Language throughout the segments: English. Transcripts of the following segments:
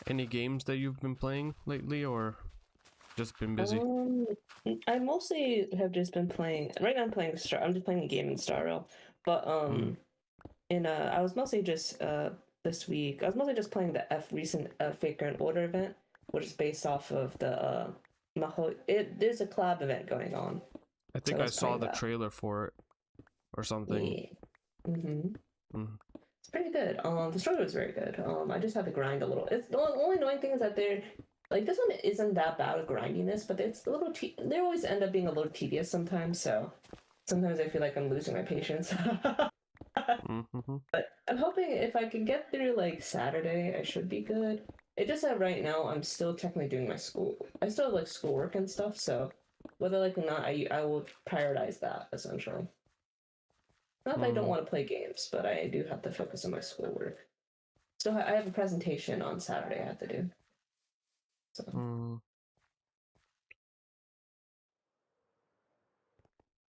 Any games that you've been playing lately, or just been busy? I mostly have just been playing. Right now, I'm playing Star. I'm just playing a game in Star Rail. But I was mostly just this week. I was mostly just playing the recent Faker and Order event, which is based off of the There's a collab event going on. I think So I saw the trailer for it or something. Yeah. It's pretty good. The story was very good. I just had to grind a little. It's the only annoying thing is that they're like this one isn't that bad of grindiness, but it's a little. They always end up being a little tedious sometimes. So sometimes I feel like I'm losing my patience. But I'm hoping if I can get through like Saturday, I should be good. It just that right now I'm still technically doing my school. I still have like schoolwork and stuff. So whether like or not, I will prioritize that essentially. Not that I don't want to play games, but I do have to focus on my schoolwork. So I have a presentation on Saturday I have to do. So.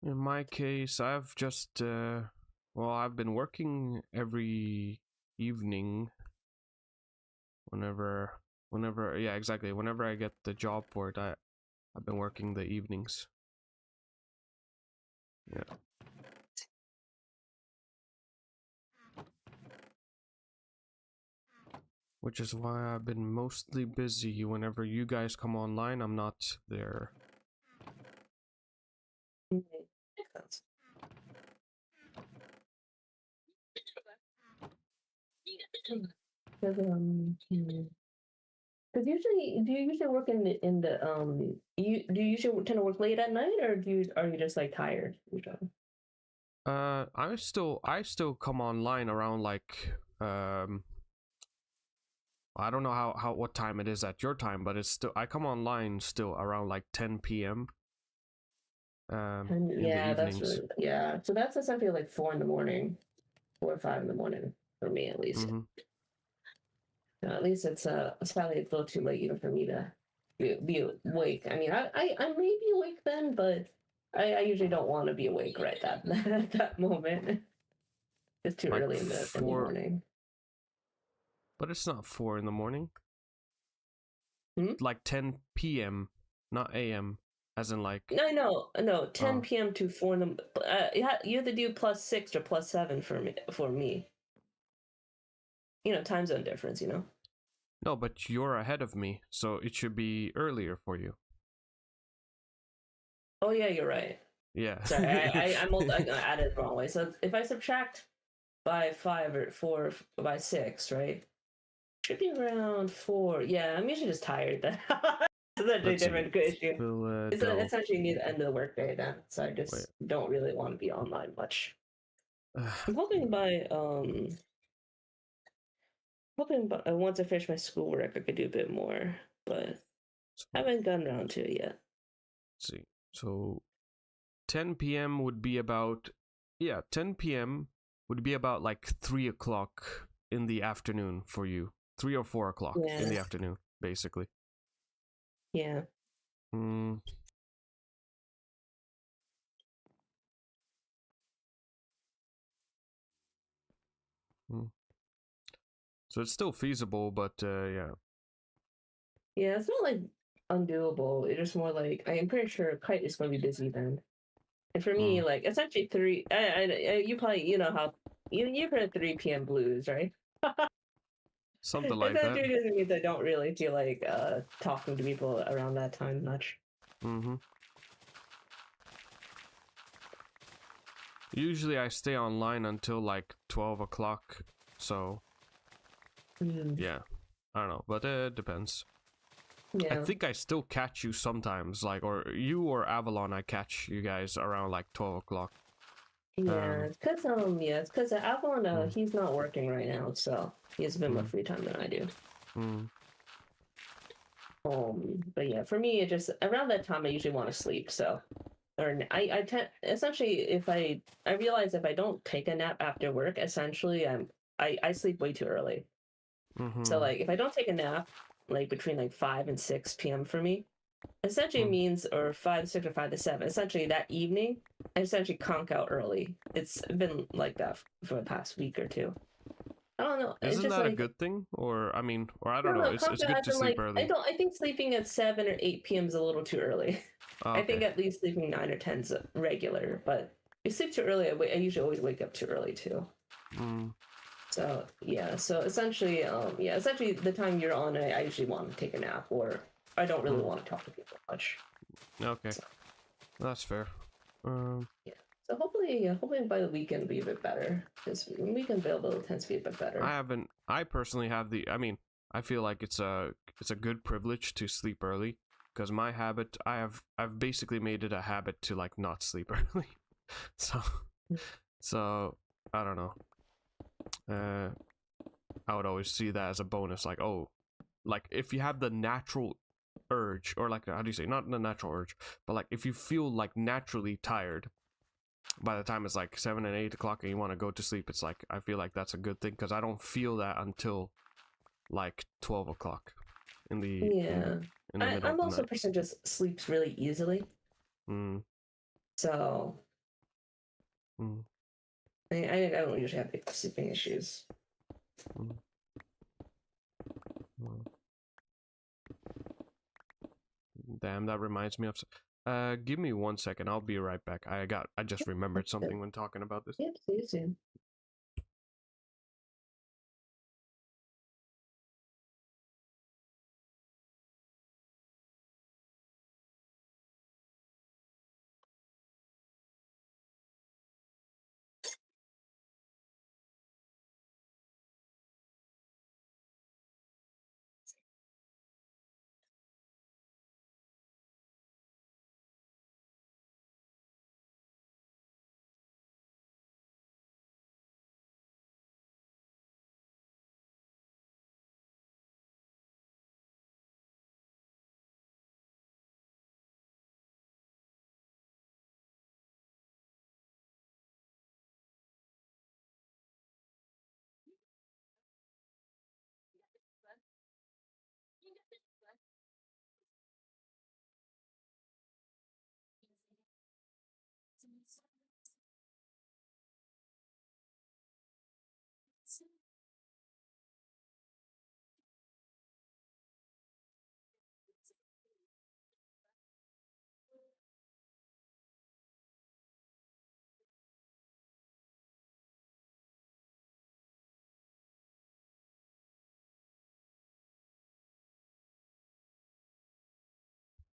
In my case, I've just well, I've been working every evening. Whenever yeah, exactly. Whenever I get the job for it, I've been working the evenings. Yeah. Which is why I've been mostly busy. Whenever you guys come online, I'm not there. Makes sense. Because usually, do you usually work in the do you usually tend to work late at night, or are you just like tired? I still come online around like I don't know how what time it is at your time, but it's still I come online still around like 10 p.m. Yeah, that's really, yeah. So that's essentially like 4 in the morning, 4 or 5 in the morning for me at least. At least it's probably a little too late even for me to be awake. I mean, I may be awake then, but I usually don't want to be awake right at that moment. It's too like early in the morning. But it's not 4 in the morning. Like 10 p.m., not a.m. As in like. No, 10 p.m. to 4 in the. You have to do +6 or +7 for me. You know, time zone difference. You know. No, but you're ahead of me, so it should be earlier for you. Oh yeah, you're right. Yeah. Sorry, I added the wrong way. So if I subtract by 5 or 4 by 6, right? Should be around 4. Yeah, I'm usually just tired then. That's a different issue. It's essentially near the end of the workday then, so I just don't really want to be online much. I'm hoping by once I finish my schoolwork, I could do a bit more, but I haven't gotten around to it yet. Let's see, so 10 p.m. would be about 10 p.m. would be about like 3 o'clock in the afternoon for you. 3 or 4 o'clock in the afternoon, basically. Yeah. So it's still feasible, but yeah. Yeah, it's not like undoable. It's just more like I'm pretty sure Kite is going to be busy then. And for me, like it's actually 3. You probably how you've heard 3 p.m. blues, right? Something like that. It just means I don't really feel like talking to people around that time much. Usually I stay online until like 12 o'clock, so yeah, I don't know, but it depends. Yeah. I think I still catch you sometimes, like, or you or Avalon, I catch you guys around like 12 o'clock. Yeah, it's because Avalon, he's not working right now, so he has a bit more free time than I do. But yeah, for me, it just around that time I usually want to sleep, so. Or I tend essentially if I realize if I don't take a nap after work, essentially I sleep way too early. So like if I don't take a nap like between like 5 and 6 p.m. for me, essentially means or 5 to 6 or 5 to 7. Essentially that evening I essentially conk out early. It's been like that for the past week or two. I don't know. It's Isn't just that a like good thing? Or I mean, or I don't no, know. no. It's Comfort good as to in sleep like early. I think sleeping at 7 or 8 p.m. is a little too early. Oh, I okay. think at least sleeping 9 or 10's regular. But if you sleep too early, I usually always wake up too early too. Mm. So yeah. So essentially, essentially the time you're on, I usually want to take a nap, or I don't really want to talk to people much. Okay, So, that's fair. yeah. So hopefully by the weekend it'll be a bit better. Because weekend availability tends to be a bit better. I personally have the. I mean, I feel like it's a good privilege to sleep early because my habit, I've basically made it a habit to like not sleep early. So, so I don't know. I would always see that as a bonus. Like, oh, like if you have the natural urge, or like how do you say, not the natural urge, but like if you feel like naturally tired by the time it's like 7 and 8 o'clock and you want to go to sleep, it's like I feel like that's a good thing because I don't feel that until like 12 o'clock in the in the middle I'm of the also a night. person who just sleeps really easily. Mm. So Mm. I don't usually have big sleeping issues. Mm. Mm. Damn, that reminds me of. Give me 1 second. I'll be right back. I just remembered something when talking about this. Yep, see you soon.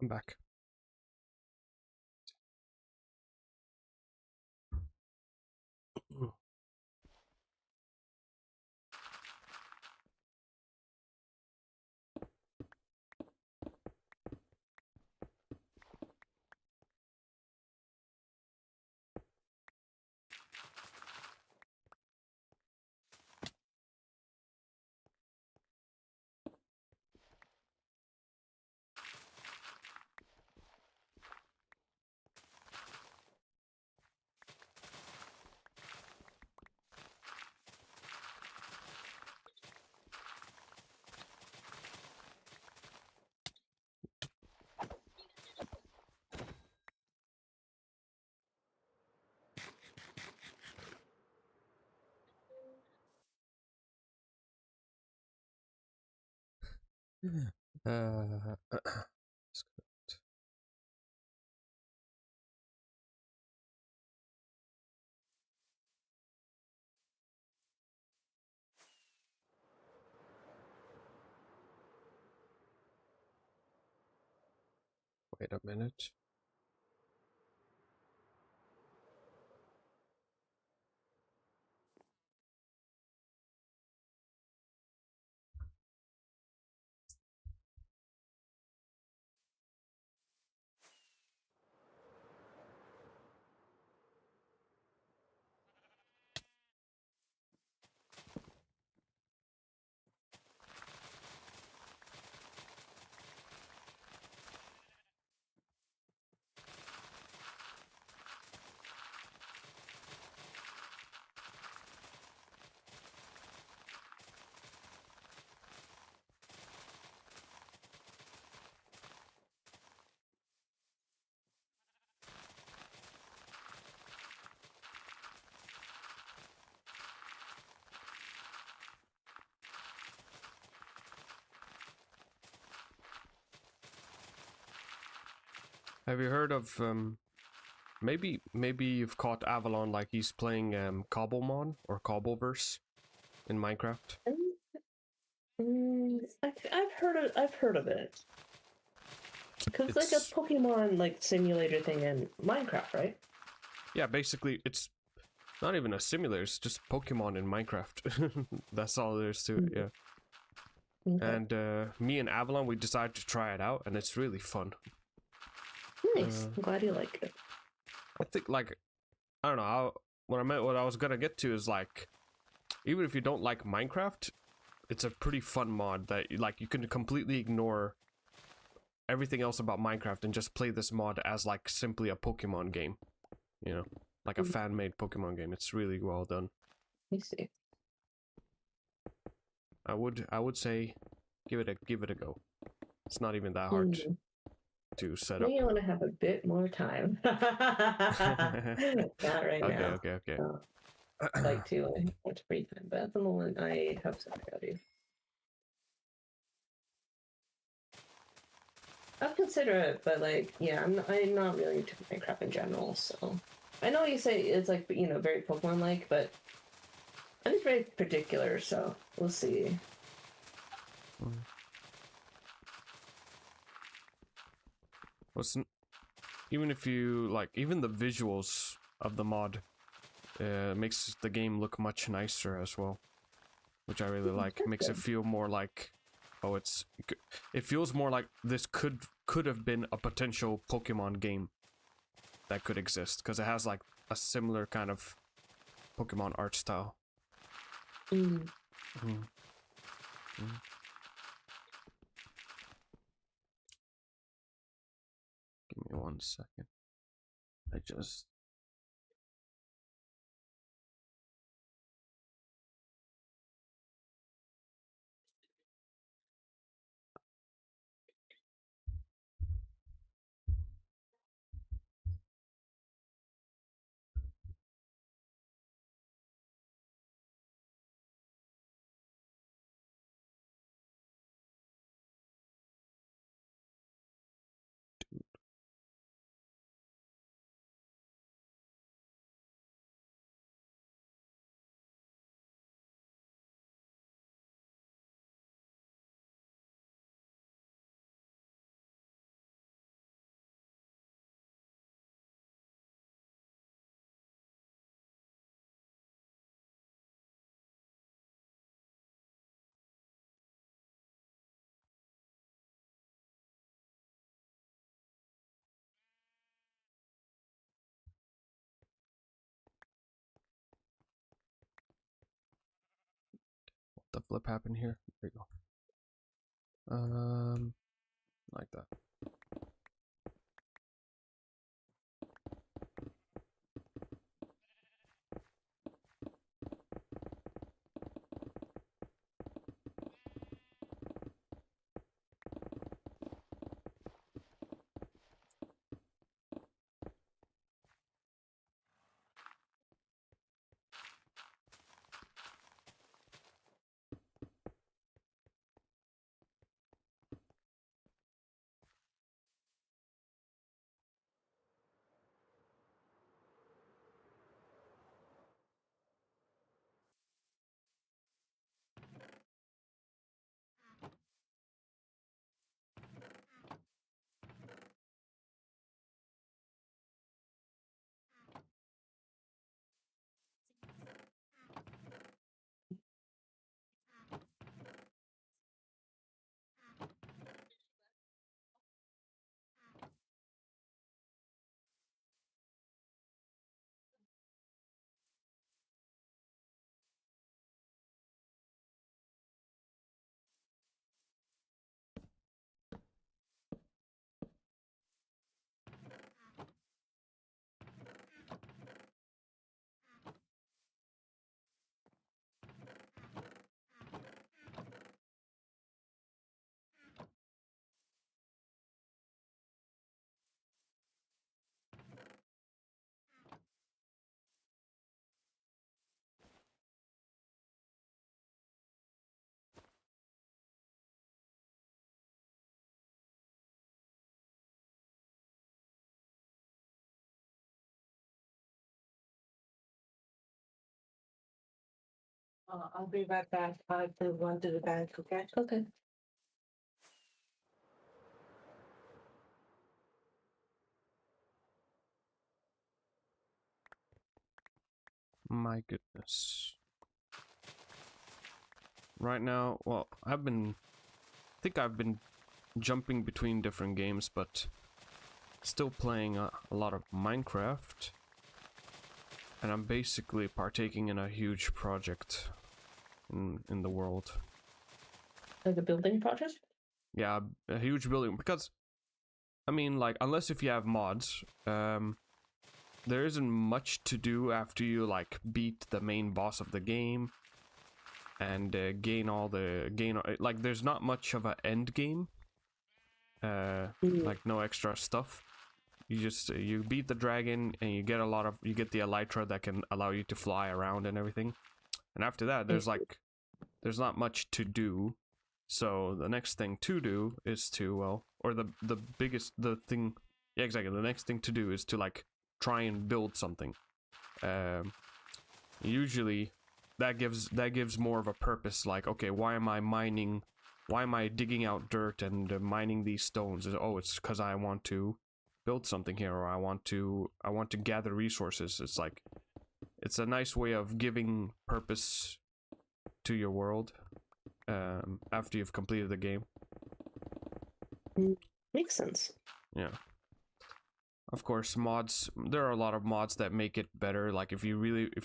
I'm back. uh, wait a minute. Have you heard of maybe you've caught Avalon, like he's playing Cobblemon or Cobbleverse in Minecraft? I've heard of it. Because it's like a Pokemon like simulator thing in Minecraft, right? Yeah, basically it's not even a simulator, it's just Pokemon in Minecraft. That's all there is to it, yeah. Okay. And me and Avalon, we decided to try it out, and it's really fun. Nice. I'm glad you like it. I think, like, I don't know, what I was gonna get to is, like, even if you don't like Minecraft, it's a pretty fun mod that, like, you can completely ignore everything else about Minecraft and just play this mod as, like, simply a Pokemon game. You know, like a fan-made Pokemon game. It's really well done. I see. I would say give it a go. It's not even that hard to set up. You want to have a bit more time. Not right now. Okay. Like to watch free time, but at the moment I have some ready. I'll consider it, but like, yeah, I'm not really into Minecraft in general. So I know you say it's like, you know, very Pokemon-like, but I'm just very particular. So we'll see. Listen, even if you like, even the visuals of the mod makes the game look much nicer as well, which I really like. Makes it feel more like, oh, it feels more like this could have been a potential Pokemon game that could exist, because it has like a similar kind of Pokemon art style. Give me 1 second. I just... What the flip happened here? There you go. Like that. I'll be right back. I have to run to the bank, okay? Okay. My goodness. Right now, well, I think I've been jumping between different games, but still playing a lot of Minecraft. And I'm basically partaking in a huge project in the world. Like a building project? Yeah, a huge building, because I mean, like, unless if you have mods, there isn't much to do after you like beat the main boss of the game and gain like there's not much of an end game. Like no extra stuff. You just you beat the dragon and you get the elytra that can allow you to fly around and everything. And after that, there's not much to do. So the next thing to do is to the next thing to do is to like try and build something. Usually that gives more of a purpose, like, okay, why am I digging out dirt and mining these stones? It's because I want to build something here, or I want to gather resources. It's like, it's a nice way of giving purpose to your world after you've completed the game. Makes sense. Yeah. Of course, mods, there are a lot of mods that make it better. Like if you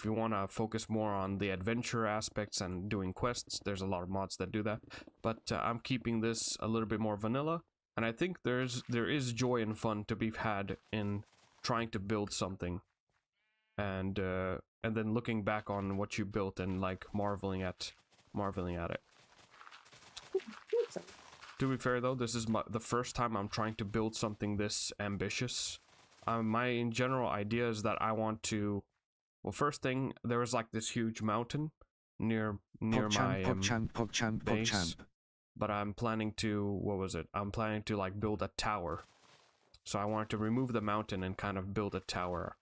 want to focus more on the adventure aspects and doing quests, there's a lot of mods that do that. But I'm keeping this a little bit more vanilla, and I think there is joy and fun to be had in trying to build something, and then looking back on what you built and like marveling at it. To be fair though, this is the first time I'm trying to build something this ambitious. My general idea is that I want to, well, first thing, there was like this huge mountain near my base, but I'm planning to, I'm planning to like build a tower. So I wanted to remove the mountain and kind of build a tower,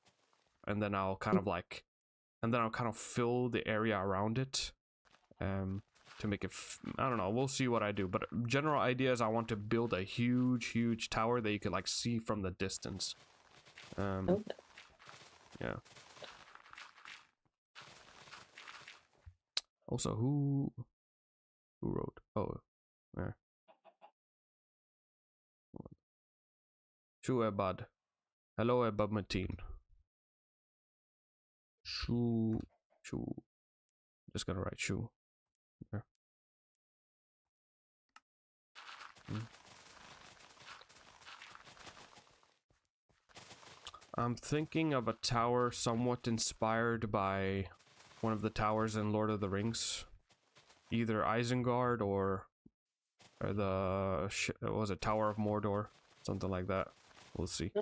and then I'll kind of fill the area around it, to make it, I don't know, we'll see what I do, but general idea is I want to build a huge tower that you could like see from the distance. Yeah. Also, who wrote? Oh, where? Shu Ebad. Hello, Ebad Mateen. Shu. Just gonna write Shu. There. I'm thinking of a tower somewhat inspired by one of the towers in Lord of the Rings. Either Isengard or was it Tower of Mordor? Something like that. We'll see.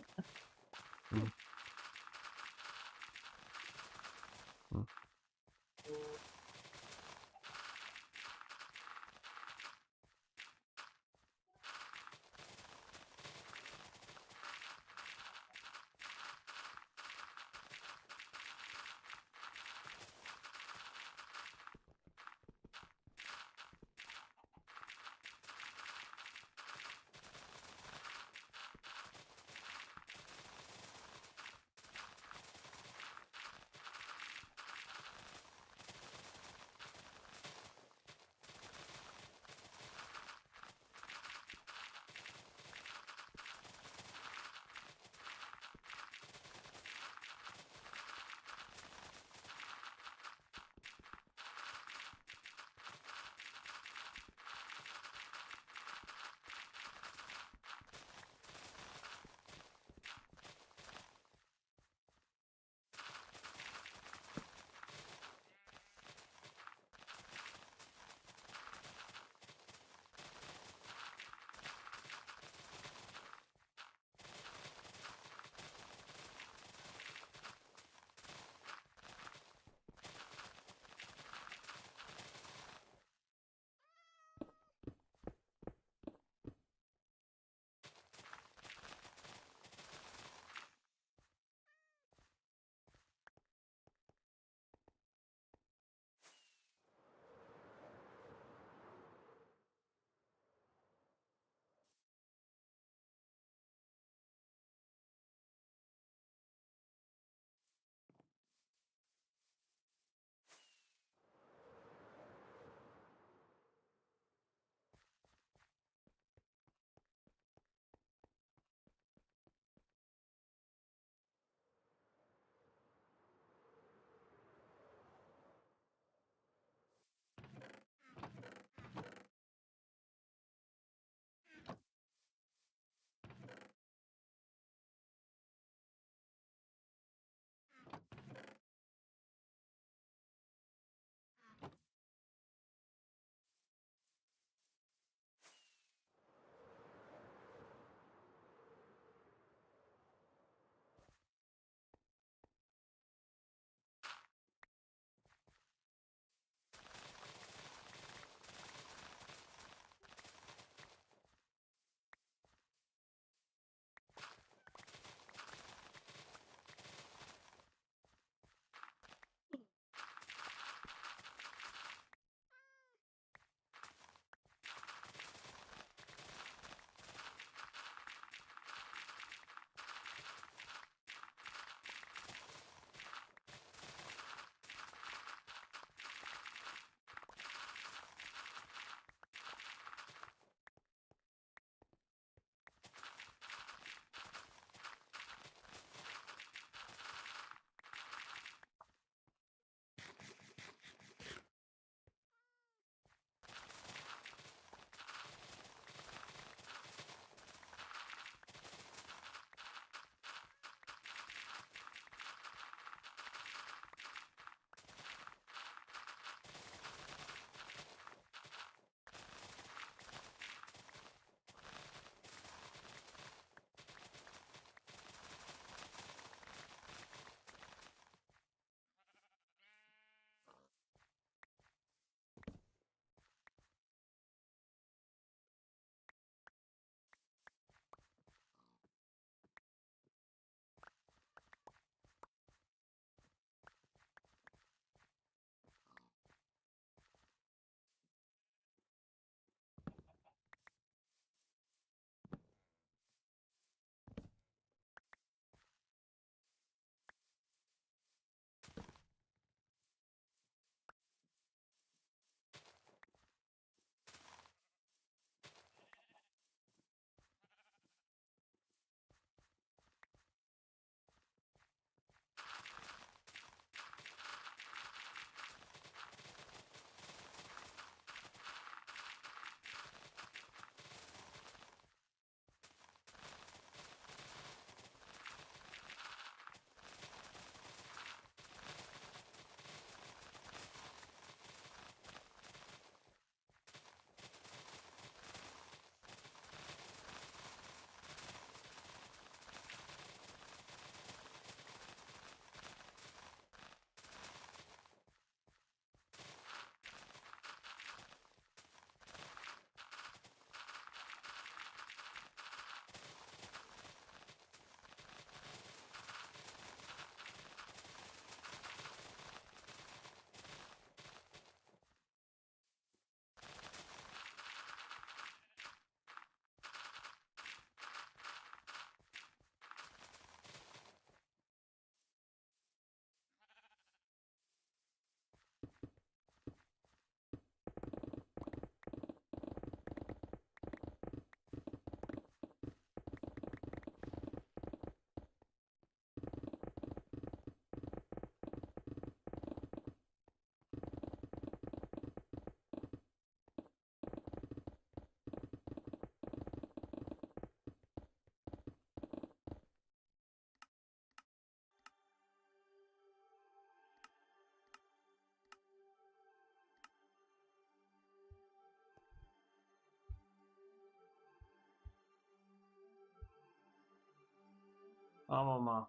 Ja, mamma.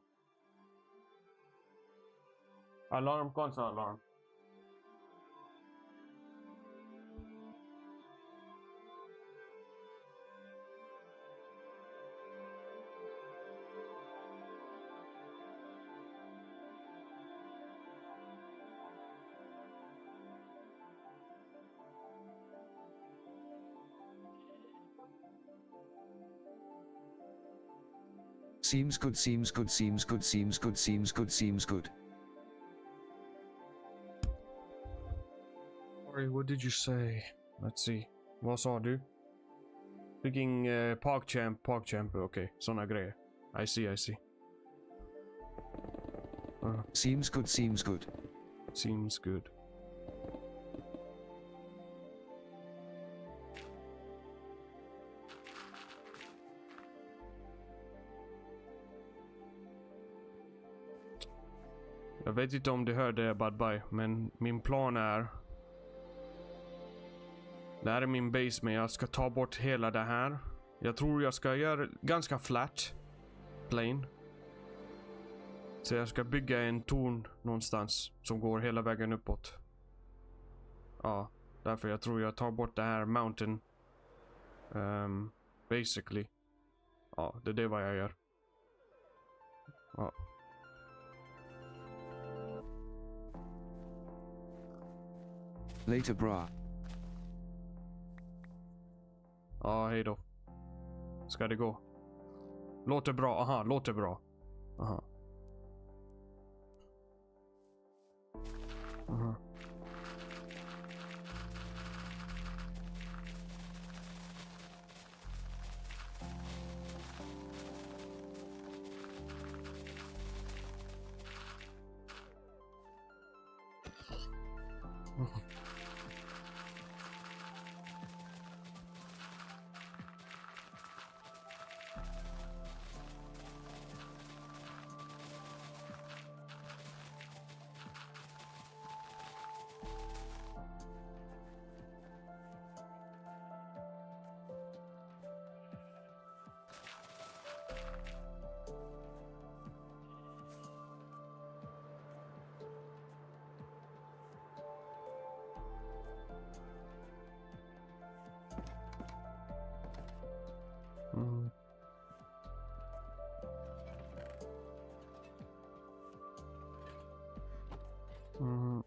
Alarm, kौन सा alarm? Seems good, seems good, seems good, seems good, seems good, seems good. Sorry, what did you say? Let's see. Vad sa du? Picking PogChamp, okay. Såna grejer. I see. Seems good, seems good. Seems good. Jag vet inte om du hörde Bad Bye, men min plan är... Det här är min base, men jag ska ta bort hela det här. Jag tror jag ska göra ganska flat. Plain. Så jag ska bygga en torn någonstans som går hela vägen uppåt. Ja, därför jag tror jag tar bort det här mountain. Basically. Ja, det är vad jag gör. Ja. Later bra. Ja, hej då. Ska det gå? Låter bra, aha, låter bra. Aha. Aha. Mm. Mm.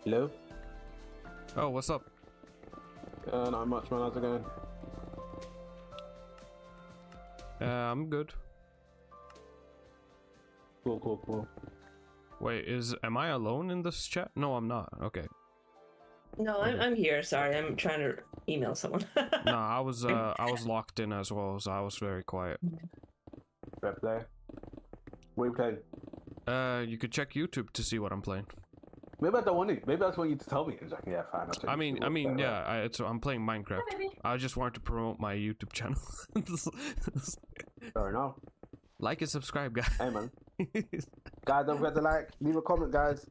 Hello? Oh, what's up? Not much, man. How's it going? I'm good. Cool. Wait, am I alone in this chat? No, I'm not. Okay. No, I'm here. Sorry, I'm trying to email someone. No, I was locked in as well, so I was very quiet. Fair play. What are you playing? You could check YouTube to see what I'm playing. Maybe I don't want it. Maybe I just want you to tell me. It's like, yeah, fine. I'll I mean, I'm playing Minecraft. I just wanted to promote my YouTube channel. Fair enough. Like and subscribe, guys. Hey, man. Guys, don't forget to like, leave a comment, guys.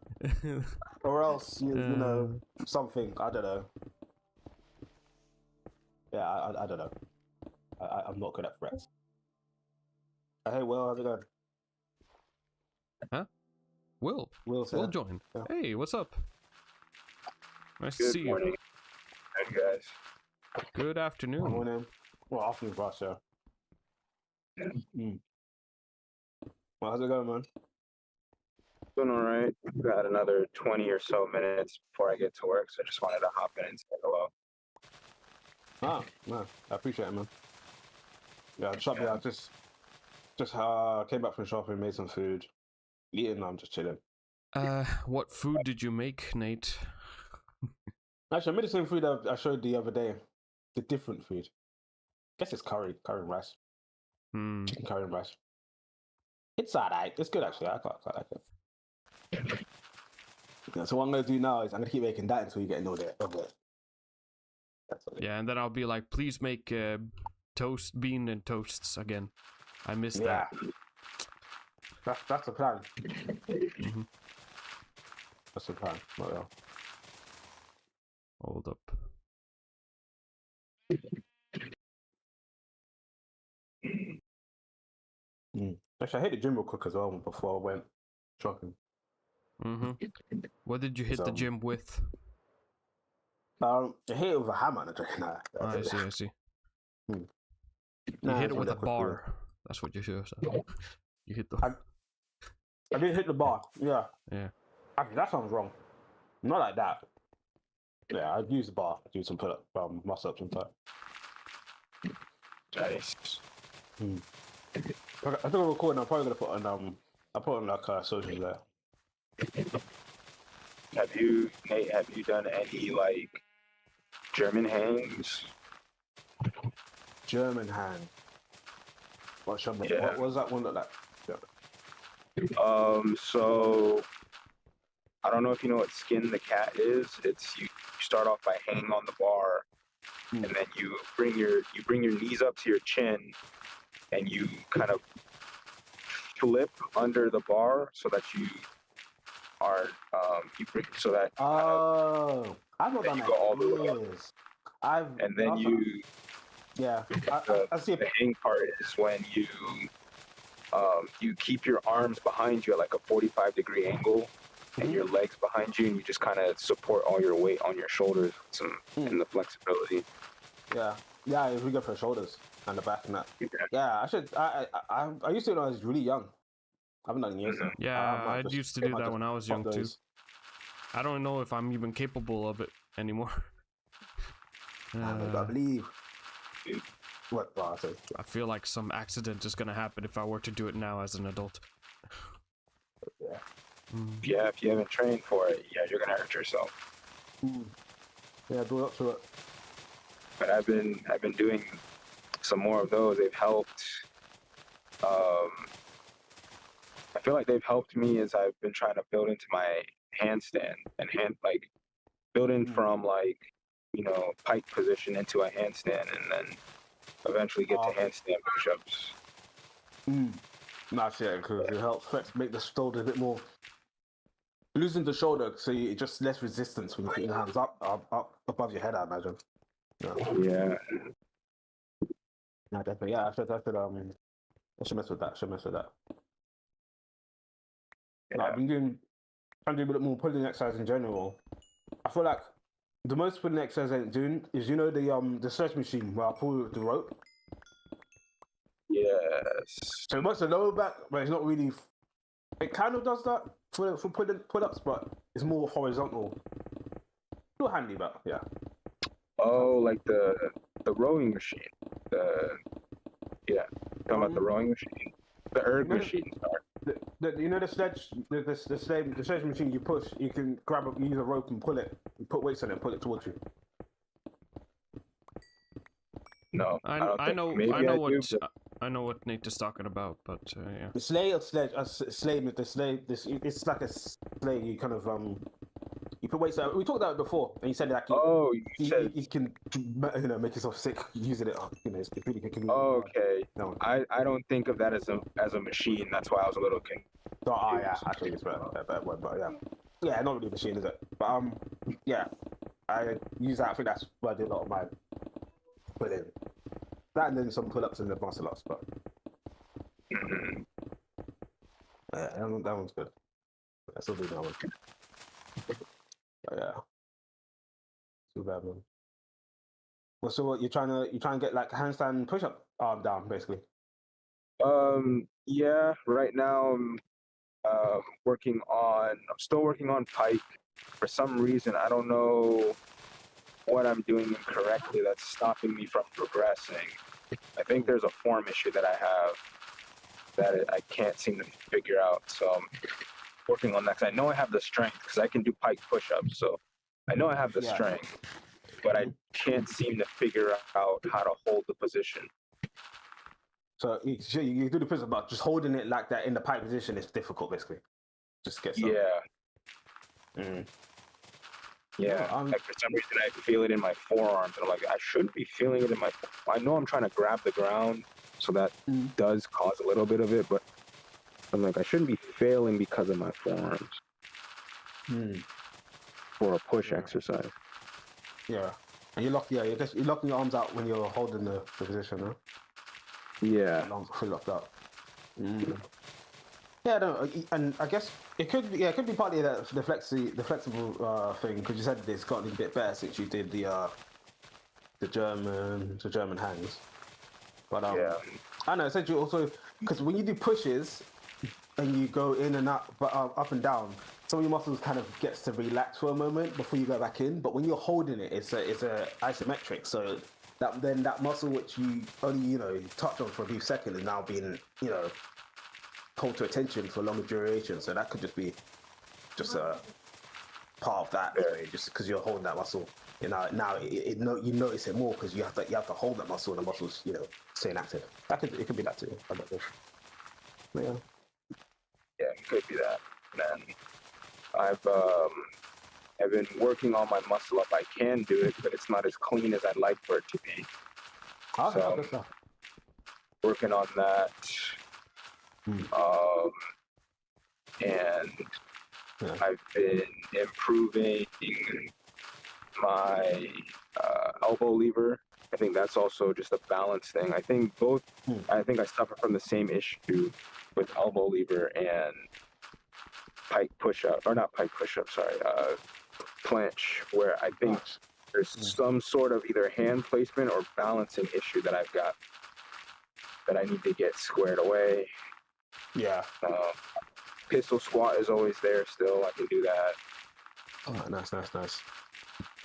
Or else, you know, something. I don't know. Yeah, I don't know. I'm not good at threats. Hey, Will, how's it going? Huh? Will Will joined. Yeah. Hey, what's up? Nice Good to see morning. Hey guys. you. Good afternoon. Morning. Well, afternoon for us, yeah. Well, how's it going, man? Doing all right. Got another 20 or so minutes before I get to work, so I just wanted to hop in and say hello. Ah, man, I appreciate it, man. Yeah, shopping. I just came back from shopping, made some food, eating. I'm just chilling. What food did you make, Nate? Actually, I made the same food I showed the other day. The different food. Guess it's curry and rice. Chicken curry and rice. It's alright. It's good actually. I quite like it. Yeah, so what I'm gonna do now is I'm gonna keep making that until you get annoyed of it. Yeah, and then I'll be like, please make bean and toasts again. I missed Yeah. that. That's the plan. Mhm. That's the plan. What else? Hold up. Actually, I hit the gym real quick as well before I went shopping. What did you hit the Some- gym with? I hit it with a hammer and a drink. Nah, I see. You Nah, hit it's it with a really quick, bar. That's what you should have said. You hit the. I did hit the bar. Yeah. Yeah. Actually, that sounds wrong. Not like that. Yeah, I'd use the bar. Do some pull-up, muscle-ups and stuff. Nice. I think I'm recording. I'm probably gonna put on I put on like socials there. Nate, have you done any like German hangs? German hand. What Yeah. was that one look like? So I don't know if you know what skin the cat is. It's you start off by hanging on the bar, and then you bring your knees up to your chin, and you kind of flip under the bar so that you are you bring so that I've not done you that go all the in way up. years. And then I see the hang part is when you keep your arms behind you at like a 45-degree angle, and your legs behind you, and you just kind of support all your weight on your shoulders and the flexibility. Yeah, it's really good for the shoulders and the back and that. Yeah, I should. I used to do it when I was really young. I haven't done it in years though. Yeah, I used to do that when I was young too. I don't know if I'm even capable of it anymore. I believe. What? Oh, I feel like some accident is gonna happen if I were to do it now as an adult. Yeah. Yeah, if you haven't trained for it, yeah, you're gonna hurt yourself. Yeah, build up to it. But I've been doing some more of those. They've helped. I feel like they've helped me as I've been trying to build into my handstand and build in from pike position into a handstand, and then eventually get to handstand push-ups. That's it, because it helps make the shoulder a bit more. Losing the shoulder, so you just less resistance when you put your hands up above your head, I imagine. Yeah. No, definitely. Yeah, I should mess with that. Yeah. Like, trying to do a bit more pulling exercise in general. I feel like the most pulling exercise I'm doing is the stretch machine where I pull the rope. Yes. So it works the lower back, but it's not really. It kind of does that for pull-ups, but it's more horizontal. Still handy, but yeah. Oh, like the rowing machine. Talking about the rowing machine. The erg machine. Sorry. The sledge machine you push, you can use a rope and pull it. You put weights on it and pull it towards you. No, I know what Nate is talking about, but yeah. The sleigh or sledge, it's like a sleigh. You kind of wait, so we talked about it before, and you said that you can, make yourself sick using it. It's really can. Okay. No. I don't think of that as a machine. That's why I was a little confused. Oh, yeah, actually, it's better word, but yeah, not really a machine, is it? But yeah, I use that. I think that's what I did a lot of my put in. That and then some pull-ups and the muscle ups, but yeah, that one's good. I still do that one. But yeah, too bad, man. Well, so what you're trying to get like handstand push-up arm down, basically. Yeah. Right now, I'm still working on pike. For some reason, I don't know what I'm doing incorrectly that's stopping me from progressing. I think there's a form issue that I have that I can't seem to figure out. So I'm working on that. 'Cause I know I have the strength because I can do pike push-ups. So I know I have the strength, but I can't seem to figure out how to hold the position. So you do the push-up, but just holding it like that in the pike position is difficult, basically. Just get some. Yeah. Yeah, like for some reason I feel it in my forearms, and I'm like, I shouldn't be feeling it in my. I know I'm trying to grab the ground, so that does cause a little bit of it, but I'm like, I shouldn't be failing because of my forearms for a push exercise. Yeah, and you're locking your arms out when you're holding the position, huh? Yeah. Fully locked out. Yeah, no, and I guess it could be partly that the flexible thing, because you said it's gotten a bit better since you did the German hangs. But I know essentially also because when you do pushes and you go in and up, but up and down, some of your muscles kind of gets to relax for a moment before you go back in. But when you're holding it, it's a isometric, so that muscle which you only touch on for a few seconds is now being called to attention for longer duration, so that could just be a part of that, just because you're holding that muscle. Now you notice it more because you have to hold that muscle, and the muscle's staying active. It could be that too. I don't know. But yeah, it could be that. And I've been working on my muscle up. I can do it, but it's not as clean as I'd like for it to be. So working on that. And I've been improving my elbow lever. I think that's also just a balance thing. I think I suffer from the same issue with elbow lever and pike push-up, or not pike push-up, sorry, planche, where I think there's some sort of either hand placement or balancing issue that I've got that I need to get squared away. Yeah. Pistol squat is always there still. I can do that. Oh, nice.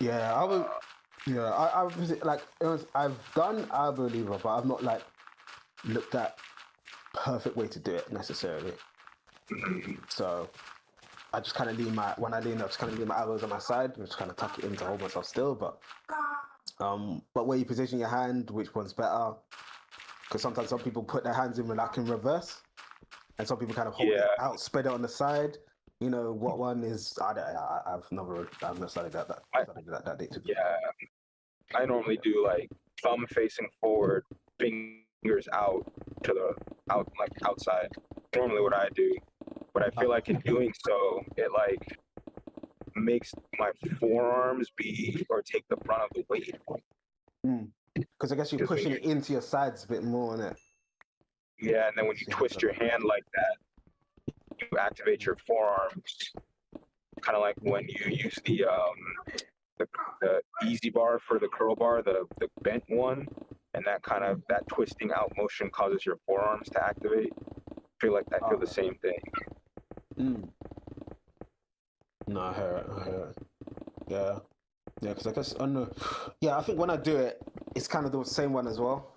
Yeah, I was. Yeah, I was like, I've done elbow lever, but I've not like looked at perfect way to do it necessarily. So I just kind of when I lean up, just kind of lean my elbows on my side, and just kind of tuck it in to hold myself still. But where you position your hand, which one's better? Because sometimes some people put their hands in reverse, and some people kind of hold it out, spread it on the side. What one is? I've never studied that data. Yeah, I normally do like thumb facing forward, fingers out to the outside. Normally, what I do, but I feel like in doing so, it like makes my forearms take the brunt of the weight. Because I guess you're pushing it into your sides a bit more, isn't it? Yeah, and then when you twist your hand like that, you activate your forearms. Kind of like when you use the easy bar for the curl bar, the bent one, and that twisting out motion causes your forearms to activate. I feel the same thing. No, I hear it. Yeah, because I guess I don't know. Yeah, I think when I do it, it's kind of the same one as well.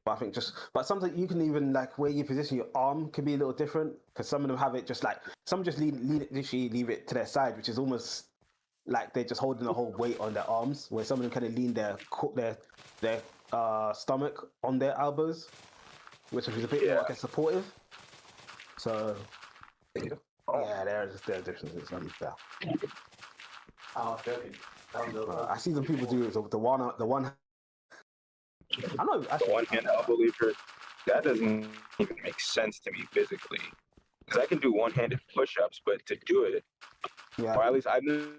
But I think but sometimes you can even like where you position your arm can be a little different, because some of them have it just like some just literally leave it to their side, which is almost like they're just holding the whole weight on their arms. Where some of them kind of lean their stomach on their elbows, which is a bit more supportive. So yeah, there's differences. Oh, joking. I see some people do it. The one. I know. The Actually, one hand elbow lever, that doesn't even make sense to me physically. Because I can do one-handed push-ups, but to do it, yeah. or at least I've been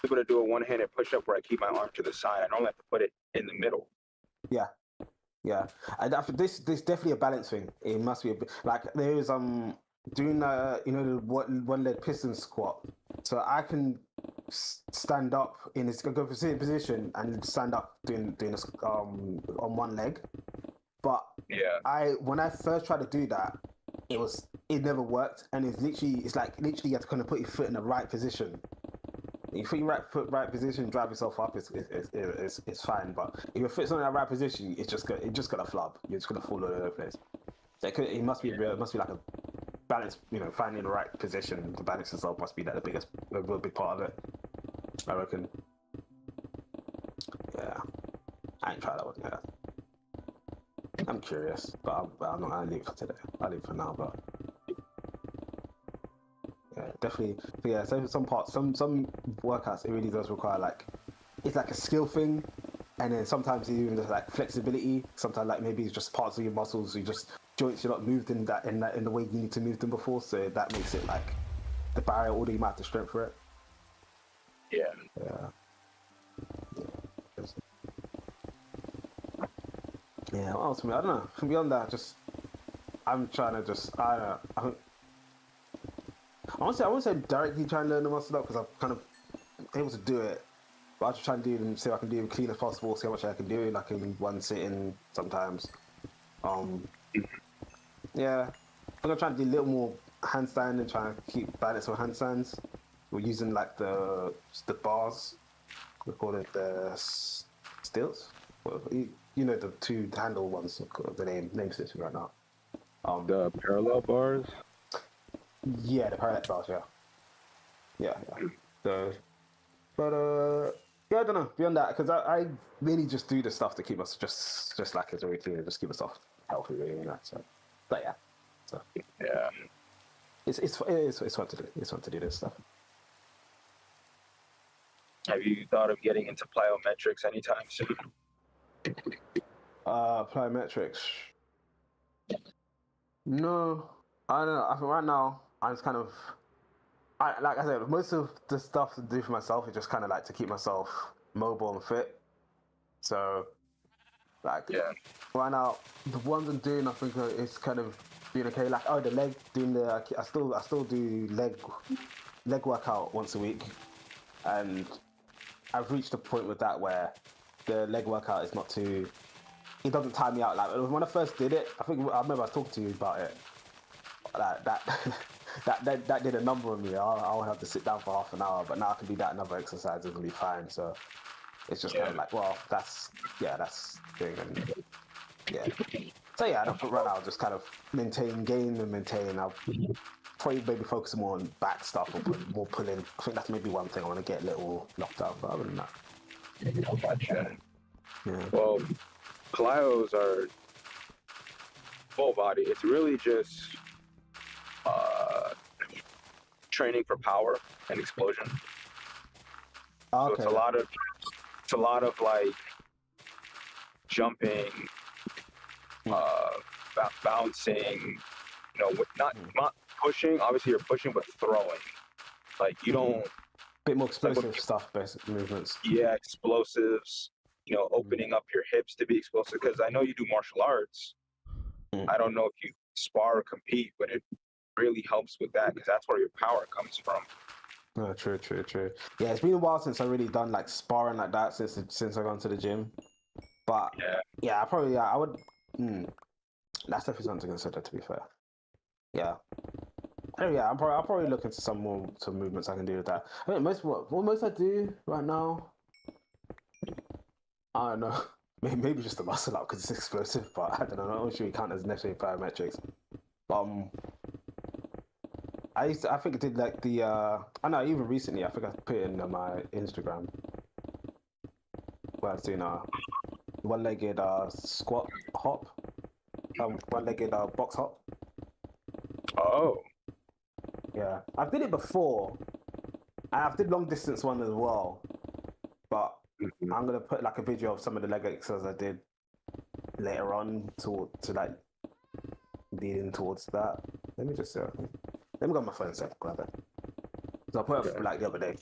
able to do a one-handed push-up where I keep my arm to the side. I don't have to put it in the middle. Yeah. Yeah, this definitely a balance thing. It must be like there is doing the one leg piston squat. So I can stand up in this go for sitting position and stand up doing this on one leg. But yeah, when I first tried to do that, it never worked, and it's literally you have to kind of put your foot in the right position. You put your right position, drive yourself up. It's fine, but if your foot's not in that right position, it's just gonna flub. You're just gonna fall all over the place. So it must be real. It must be like a balance. Finding the right position. The balance itself must be like a real big part of it. I reckon. Yeah, I ain't tried that one yet. I'm curious, but I'm not. I'll leave it for today. I'll leave it for now, but. Yeah, definitely. But yeah, so some workouts it really does require it's like a skill thing, and then sometimes even just like flexibility. Sometimes like maybe it's just parts of your muscles, joints you're not moved in the way you need to move them before. So that makes it like the barrier, although you might have to strength for it. Yeah. Yeah. What else? I don't know. From beyond that, I'm trying to I don't know. I won't say directly trying to learn the muscle up because I'm kind of able to do it, but I just try and do them, see if I can do them clean as possible, see how much I can do, like in one sitting sometimes. Yeah, I'm gonna try and do a little more handstand and try and keep balance on handstands. We're using like the bars, we call it the stilts. Well, the two handle ones. The name system right now. The parallel bars. Yeah, the parallel bars. Yeah. Yeah, I don't know. Beyond that, because I really just do the stuff to keep us just like as a routine, just keep myself healthy, really. So, but yeah, Yeah, it's fun to do. It's fun to do this stuff. have you thought of getting into plyometrics anytime soon? Plyometrics. No, I don't know. I think right now I'm just kind of. Like I said, most of the stuff to do for myself is just kind of like to keep myself mobile and fit. So, right now, the ones I'm doing, I think it's kind of doing okay. Like the leg, I still do leg workout once a week, and I've reached a point with that where the leg workout is not too. It doesn't tire me out. Like when I first did it, I remember I was talking to you about it. Like that. That did a number on me. I would have to sit down for half an hour, but now I can do that another exercise. It'll be fine. So it's just kind of like, well, that's doing and yeah. So yeah, I don't think right now I'll just kind of maintain. I'll probably maybe focus more on back stuff or more pulling. I think that's maybe one thing I want to get a little knocked out. But other than that, Gotcha. yeah. Well, plyos are full body. It's really just training for power and explosion. Okay. So it's a lot of like jumping, bouncing. Not pushing. Obviously, you're pushing, but throwing. Like you don't. Bit more explosive stuff, basic movements. Yeah, explosives. Opening up your hips to be explosive. Because I know you do martial arts. I don't know if you spar or compete, but it really helps with that because that's where your power comes from. No, true. Yeah, it's been a while since I really done like sparring like that since I gone to the gym. But yeah, I would. That's definitely something to consider. To be fair, yeah. Yeah, I'll probably look into some movements I can do with that. I mean, most I do right now, I don't know. Maybe just the muscle up because it's explosive, but I don't know. I'm not sure you count as necessarily plyometrics. I think I did like the I know even recently I think I put it in my Instagram where I was doing a one-legged squat hop, one-legged box hop. Oh. Yeah, I did it before, I've did long distance one as well, but Mhm. I'm gonna put like a video of some of the leg exercises I did later on to like leading towards that. Let me just let me go on my phone so I can grab it. So I put it like the other day.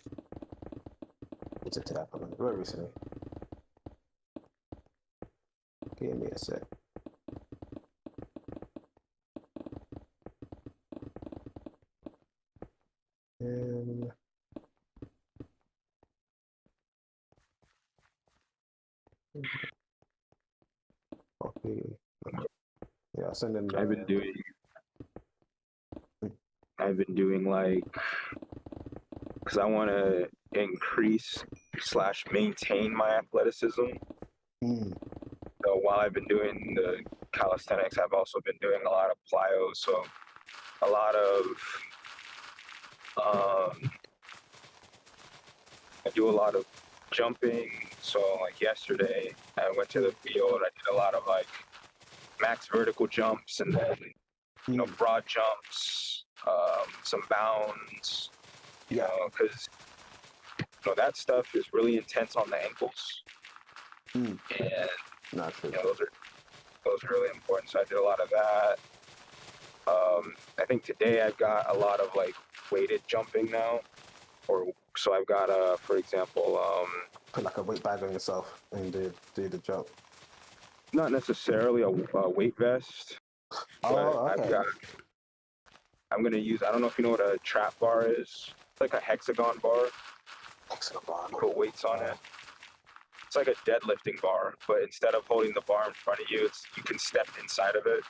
What's it today? Very recently. Give me a sec. Copy. Yeah, I'll send them. I've been doing like, because I want to increase / maintain my athleticism. So while I've been doing the calisthenics, I've also been doing a lot of plyo. So a lot of I do a lot of jumping. So like yesterday, I went to the field. I did a lot of like max vertical jumps and then broad jumps, some bounds. You know, because that stuff is really intense on the ankles, and those are really important. So I did a lot of that. I think today I've got a lot of like weighted jumping now, so I've got for example, put like a weight bag on yourself and do the jump. Not necessarily a weight vest, but okay. I'm gonna use. I don't know if you know what a trap bar is. It's like a hexagon bar. Put weights on it. It's like a deadlifting bar, but instead of holding the bar in front of you, you can step inside of it.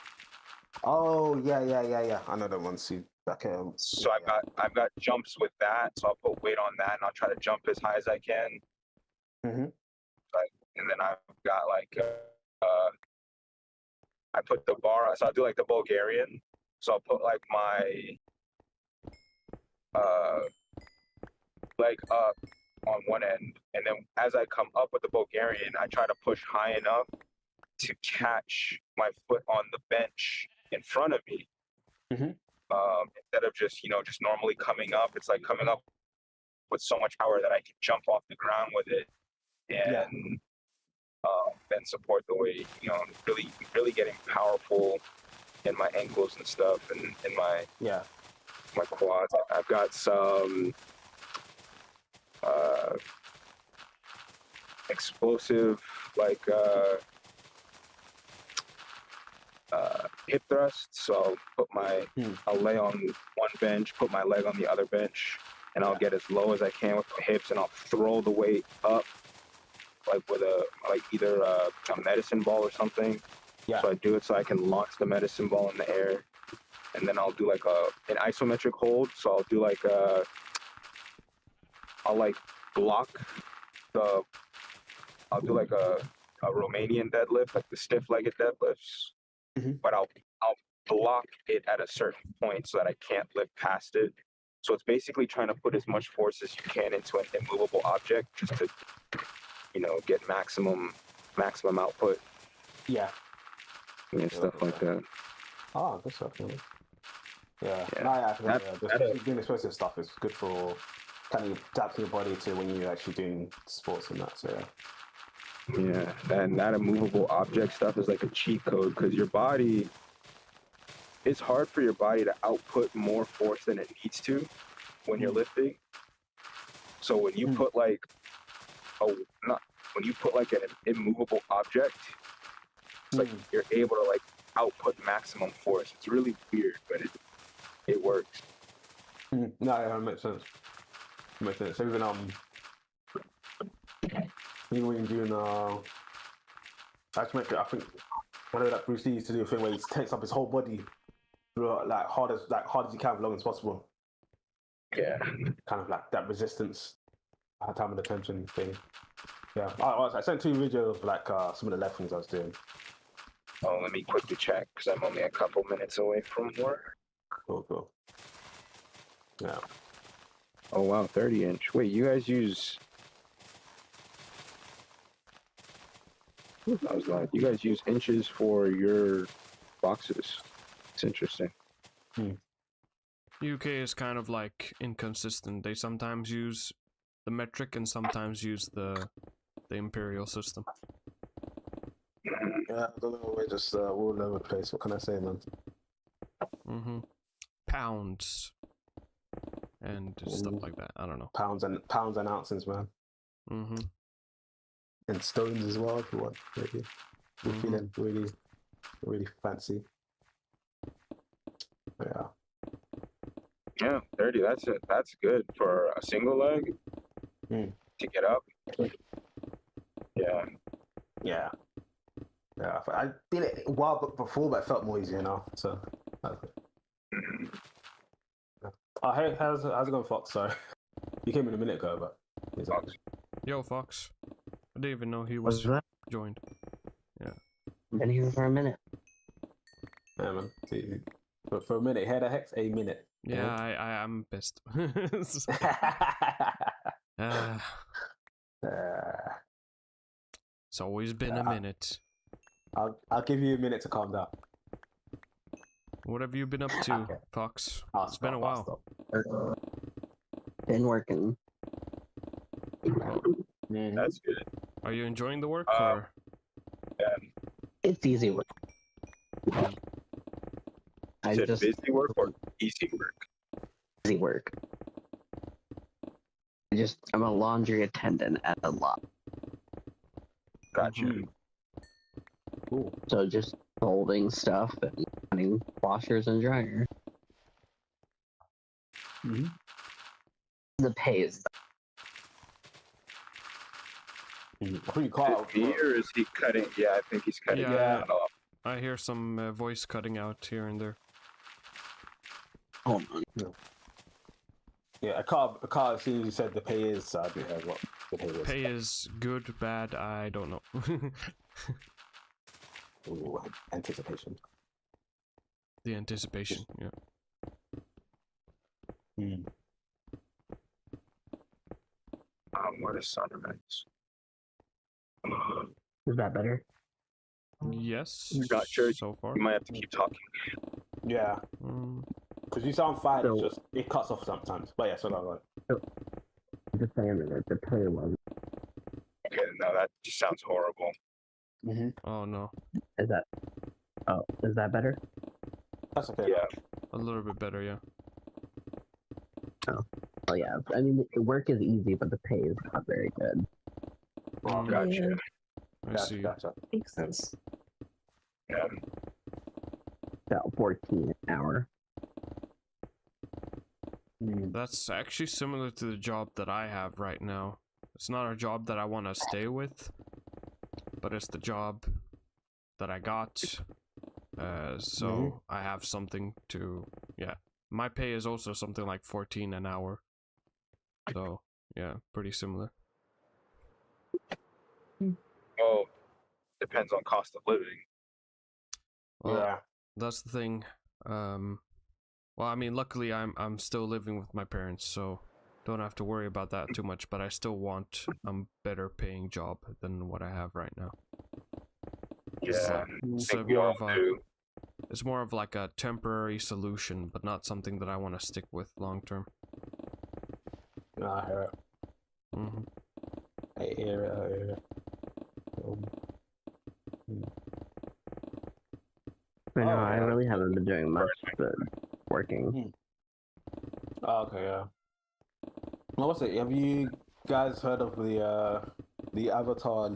Oh yeah. I know that one. See, so I've got jumps with that. So I'll put weight on that, and I'll try to jump as high as I can. And then I've got like I put the bar. So I'll do like the Bulgarian. So I'll put like my leg up on one end, and then as I come up with the Bulgarian, I try to push high enough to catch my foot on the bench in front of me. Instead of just normally coming up, it's like coming up with so much power that I can jump off the ground with it, and then support the weight. Really getting powerful in my ankles and stuff, and in my quads. I've got some explosive like hip thrusts. So I'll lay on one bench, put my leg on the other bench, and I'll get as low as I can with my hips, and I'll throw the weight up like with either a medicine ball or something. So I do it so I can launch the medicine ball in the air, and then I'll do like an isometric hold. So I'll do like I'll block I'll do like a Romanian deadlift, like the stiff-legged deadlifts, but I'll block it at a certain point so that I can't lift past it. So it's basically trying to put as much force as you can into an immovable object, just to get maximum output. And stuff like that. Oh, good stuff. Doing explosive stuff is good for kind of adapting your body to when you're actually doing sports and that. So and that immovable object stuff is like a cheat code, because your body, it's hard for your body to output more force than it needs to when you're lifting. So when you put like an immovable object, it's like you're able to like output maximum force. It's really weird, but it works. No, it makes sense. Even when you're doing isometric, I think I know that Bruce Lee used to do a thing where he takes up his whole body like hard as you can, as long as possible. Kind of like that resistance, time and attention thing. I sent 2 videos of like some of the left things I was doing. Oh, let me quickly check, because I'm only a couple minutes away from work. Cool. Yeah. Oh wow, 30-inch. Wait, you guys use? I was like, you guys use inches for your boxes. It's interesting. UK is kind of like inconsistent. They sometimes use the metric and sometimes use the imperial system. Yeah, I don't know. We're just all over the place. What can I say, man? Pounds and stuff like that. I don't know. Pounds and ounces, man. And stones as well, if you want. Maybe we're feeling really fancy. Yeah. Yeah, 30. That's it. That's good for a single leg to get up. Yeah. Yeah. Yeah. I did it a while before, but it felt more easier now. So. Oh, hey, how's it going, Fox? Sorry, you came in a minute ago, but. Fox. Yo, Fox. I didn't even know he was joined. Yeah. Been here for a minute. Yeah, man. See, for a minute, hear the hex? A minute. Yeah, I'm pissed. It's always been a minute. I'll give you a minute to calm down. What have you been up to, Fox? It's been a while. Been working. That's good. Are you enjoying the work or? It's easy work. Is it busy work or easy work? Easy work. I'm a laundry attendant at a lot. Gotcha. Cool. So just folding stuff and running washers and dryers. The pay is Pretty quiet. Or is he cutting? Yeah, I think he's cutting it off. I hear some voice cutting out here and there. hold on. Yeah, I can't. As soon as you said the pay is, I didn't hear what the pay is. Pay is good, bad. I don't know. Ooh, anticipation. The anticipation. Yeah. What is sound effects? Is that better? Yes. Not sure. So far. You might have to keep talking. Yeah. Because you sound fine. So- It's just it cuts off sometimes. But yeah, so go on. Just saying that the pay was. Okay, no, that just sounds horrible. Oh no. Is that better? That's okay. Yeah. A little bit better, yeah. Oh yeah. I mean, the work is easy, but the pay is not very good. Gotcha. I see. Gotcha. Makes sense. Yeah. About 14 an hour. That's actually similar to the job that I have right now. It's not a job that I want to stay with, but it's the job that I got. So I have something to, yeah. My pay is also something like 14 an hour. So, yeah, pretty similar. Oh, depends on cost of living. Well, Yeah. that's the thing. Well, I mean, luckily I'm still living with my parents, so don't have to worry about that too much, but I still want a better paying job than what I have right now. Yeah. It's I think we all do. It's more of like a temporary solution, but not something that I want to stick with long term. No, I hear it. I hear it. I know, I really haven't been doing much but working. Oh, okay, yeah. Well, what's it? Have you guys heard of the Avatar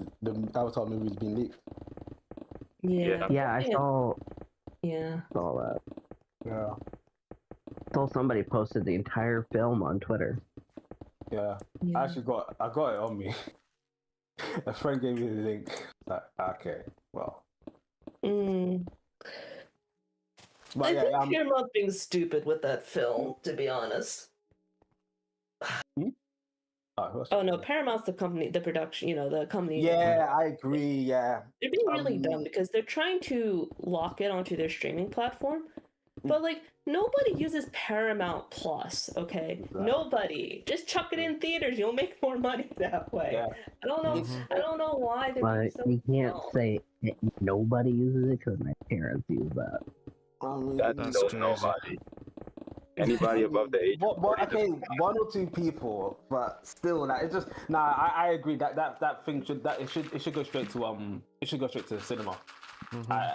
movie's been leaked? Yeah. Yeah, I saw Yeah. that. Yeah. Saw somebody posted the entire film on Twitter. Yeah. Yeah. I got it on me. A friend gave me the link. Like, okay, well. But I yeah, think Paramount being stupid with that film, to be honest. Oh no, Paramount's the company, the production, the company. Yeah, I agree. Yeah, They're being really dumb because they're trying to lock it onto their streaming platform, but like nobody uses Paramount Plus. Okay, nobody. Just chuck it in theaters. You'll make more money that way. Yeah. I don't know. I don't know why they're being But so you can't dumb. say nobody uses it because my parents use that. That's That's still crazy. nobody. Anybody above the age of 40 okay, 1 or 2 people, but still, like it just I agree that thing should it should go straight to the cinema.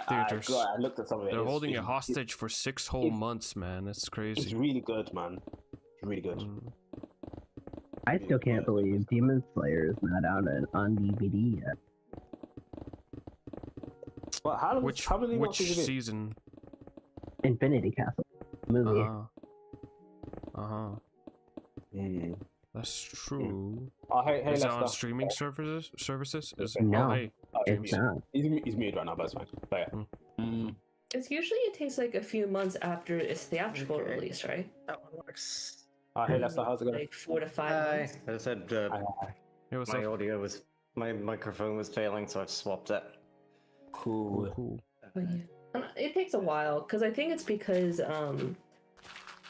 Theaters. I looked at some of it. They're holding it hostage for 6 whole months, man. It's crazy. It's really good, man. It's really good. I still can't believe Demon Slayer is not out on DVD yet. Well, how many more which things is it? season? Infinity Castle movie. That's true. Oh, hey, Is it Lester. on streaming services? Is No. hey, It's not. He's muted right now, but it's fine. But yeah. It's usually it takes like a few months after its theatrical release, right? That one works. Hey, Lester, how's it going? Like 4 to 5 Hi. months. I said Hey, what's my up? audio was my microphone was failing, so I swapped it. Cool. But yeah. It takes a while because I think it's because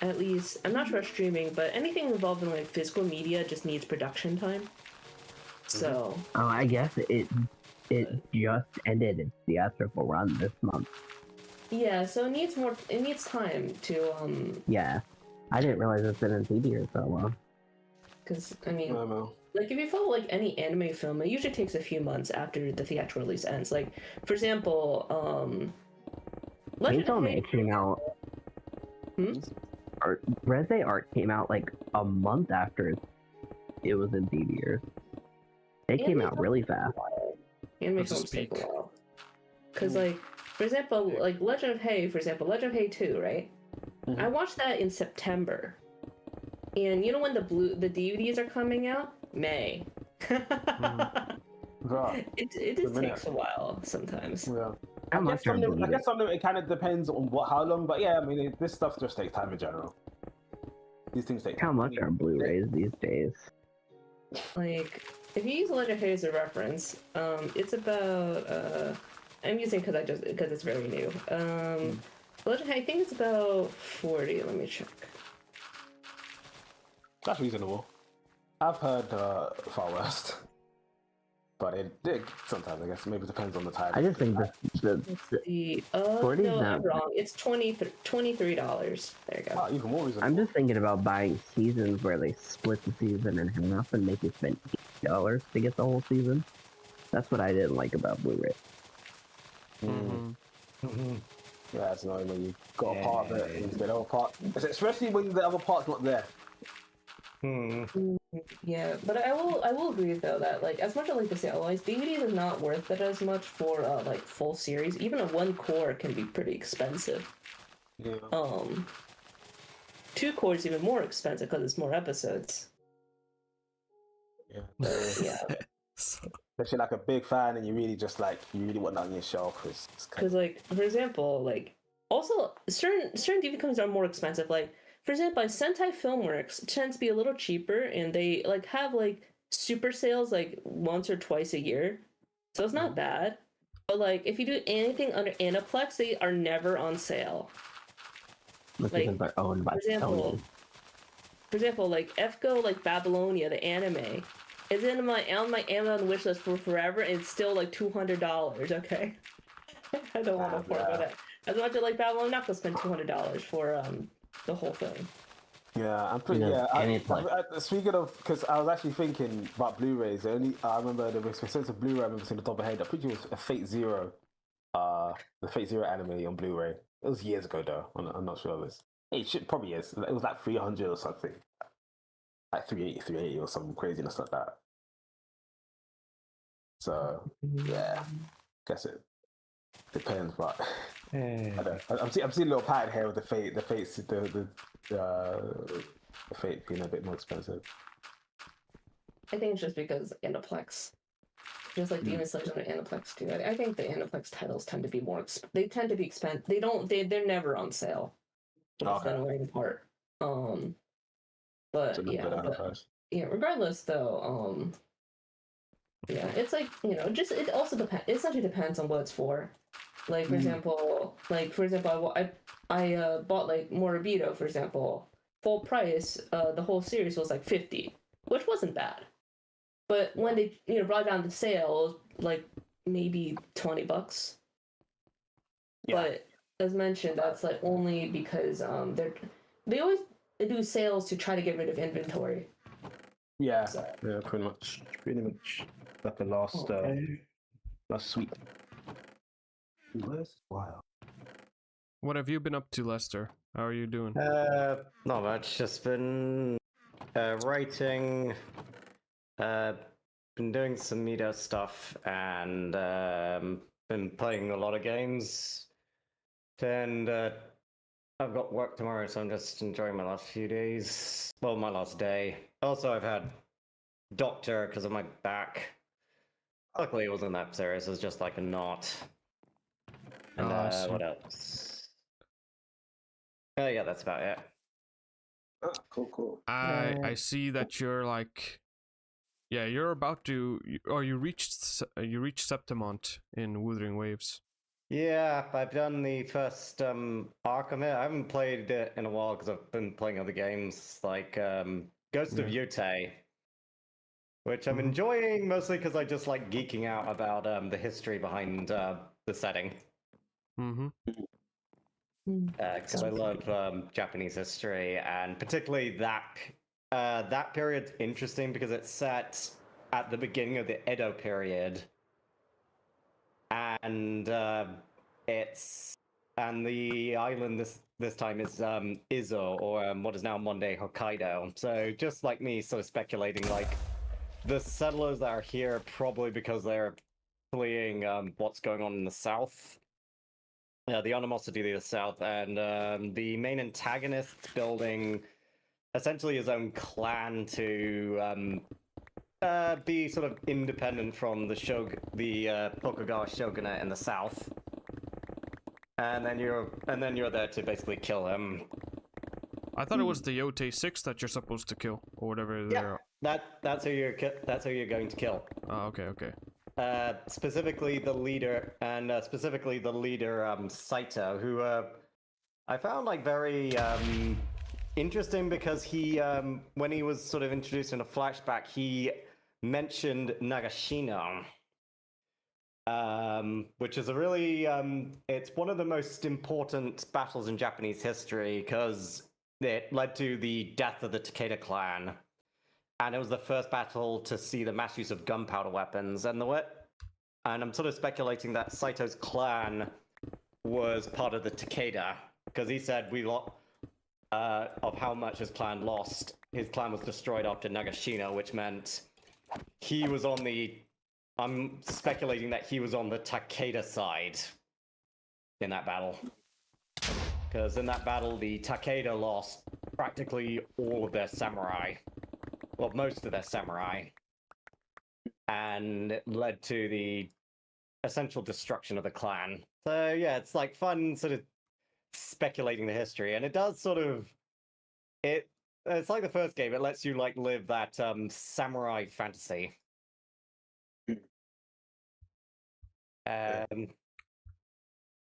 at least I'm not sure about streaming, but anything involved in like physical media just needs production time. So Oh, I guess it just ended its theatrical run this month. yeah, so it needs time to Yeah, I didn't realize it's been in theaters so long. because I mean I know. like if you follow like any anime film, it usually takes a few months after the theatrical release ends. Like for example, Legend of Chainsaw Fate- Man came out. Or Reze Art came out like a month after it was in theaters. They came out really fast. Anime That's a films take a speak. while. Because like for example, like Legend of Hay, for example, Legend of Hay 2, right? I watched that in September. And you know when the DVDs are coming out? May. Right. It just takes a while sometimes. Yeah. How I much guess are Blu-rays? some of it kind of depends on how long, but yeah, I mean, this stuff just takes time in general. These things take How time. much are Blu-rays these days? Like, if you use Legend of Hay as a reference, it's about I'm using because it's very new. Legend of Hay, I think it's about 40. Let me check. That's reasonable. I've heard far worse. But it did sometimes, I guess. Maybe it depends on the time. I just think the Oh 40 no, now. I'm wrong. It's $23. There you go. Even more reasonable. I'm just thinking about buying seasons where they split the season in half and make you spend $8 to get the whole season. That's what I didn't like about Blu-ray. Yeah, it's annoying when you got a part of it and the other part, especially when the other part's not there. Yeah, but I will agree though that like as much as I like the sale wise, DVDs are not worth it as much for like full series. Even a 1 core can be pretty expensive. Yeah. 2 cores is even more expensive because it's more episodes. Yeah. Yeah, Especially like a big fan and you really want that on your shelf. It's kind because like for example, like also certain DVD companies are more expensive. Like for example, like Sentai Filmworks tends to be a little cheaper, and they like have like super sales like once or twice a year, so it's not bad. But like if you do anything under Aniplex, they are never on sale. Because they're owned by Sony. For example, like FGO, like Babylonia, the anime, is on my Amazon wishlist for forever, and it's still like $200. Okay, I don't want to afford that. As much as like Babylonia, I'm not gonna spend $200 for the whole thing. Yeah, I'm pretty. Yeah, I speaking of, because I was actually thinking about Blu-rays. I remember the most expensive Blu-ray I remember seeing the top of my head. I think it was a Fate Zero, the Fate Zero anime on Blu-ray. It was years ago though. I'm not sure of this. It probably is. It was like 300 or something, like 380 or some craziness like that. So yeah, guess it depends, but. I don't. I'm seeing a little pattern here with the Fate being a bit more expensive. I think it's just because Aniplex, just like Demon Slayer and Aniplex too. I think the Aniplex titles tend to be more. They tend to be expensive. They're never on sale. That's the annoying part. But yeah, regardless though, yeah, it's like just it also depends. It essentially depends on what it's for. Like for example, I bought like Morbido, for example, full price. The whole series was like $50, which wasn't bad. But when they brought down the sale, it was like maybe $20. Yeah. But as mentioned, that's like only because they always do sales to try to get rid of inventory. Yeah, So, yeah, pretty much. Like the last, last sweep. Where's Wild? What have you been up to, Lester? How are you doing? Not much. Just been writing. Been doing some media stuff and been playing a lot of games. And I've got work tomorrow, so I'm just enjoying my last few days. Well, my last day. Also, I've had doctor because of my back. Luckily, it wasn't that serious. It was just like a knot. And Oh, I see. what else? Yeah, that's about it. Oh, cool. I see that you're like, yeah, you're about to, or you reached Septimont in Wuthering Waves. Yeah, I've done the first arc of it. I haven't played it in a while because I've been playing other games like Ghost of Yotei, which I'm enjoying mostly because I just like geeking out about the history behind the setting. Because I love Japanese history, and particularly that period's interesting because it's set at the beginning of the Edo period, and the island this time is Izo, or what is now Monday Hokkaido. So just like me, sort of speculating, like the settlers that are here probably because they're fleeing what's going on in the south. The animosity of the south, and the main antagonist building essentially his own clan to be sort of independent from the Tokugawa shogunate in the south, and then you're there to basically kill him. I thought it was the Yotei 6 that you're supposed to kill, or whatever. Yeah, that's who you're going to kill. Oh, okay. Specifically the leader, Saito, who I found like very interesting because he, when he was sort of introduced in a flashback, he mentioned Nagashino, which is a really, it's one of the most important battles in Japanese history because it led to the death of the Takeda clan. And it was the first battle to see the mass use of gunpowder weapons. And I'm sort of speculating that Saito's clan was part of the Takeda, because he said of how much his clan lost. His clan was destroyed after Nagashino, which meant he was on the. I'm speculating that he was on the Takeda side in that battle. Because in that battle, the Takeda lost practically all of their samurai. Well, most of their samurai, and it led to the essential destruction of the clan. So yeah, it's like fun sort of speculating the history, and it does sort of it's like the first game. It lets you like live that samurai fantasy.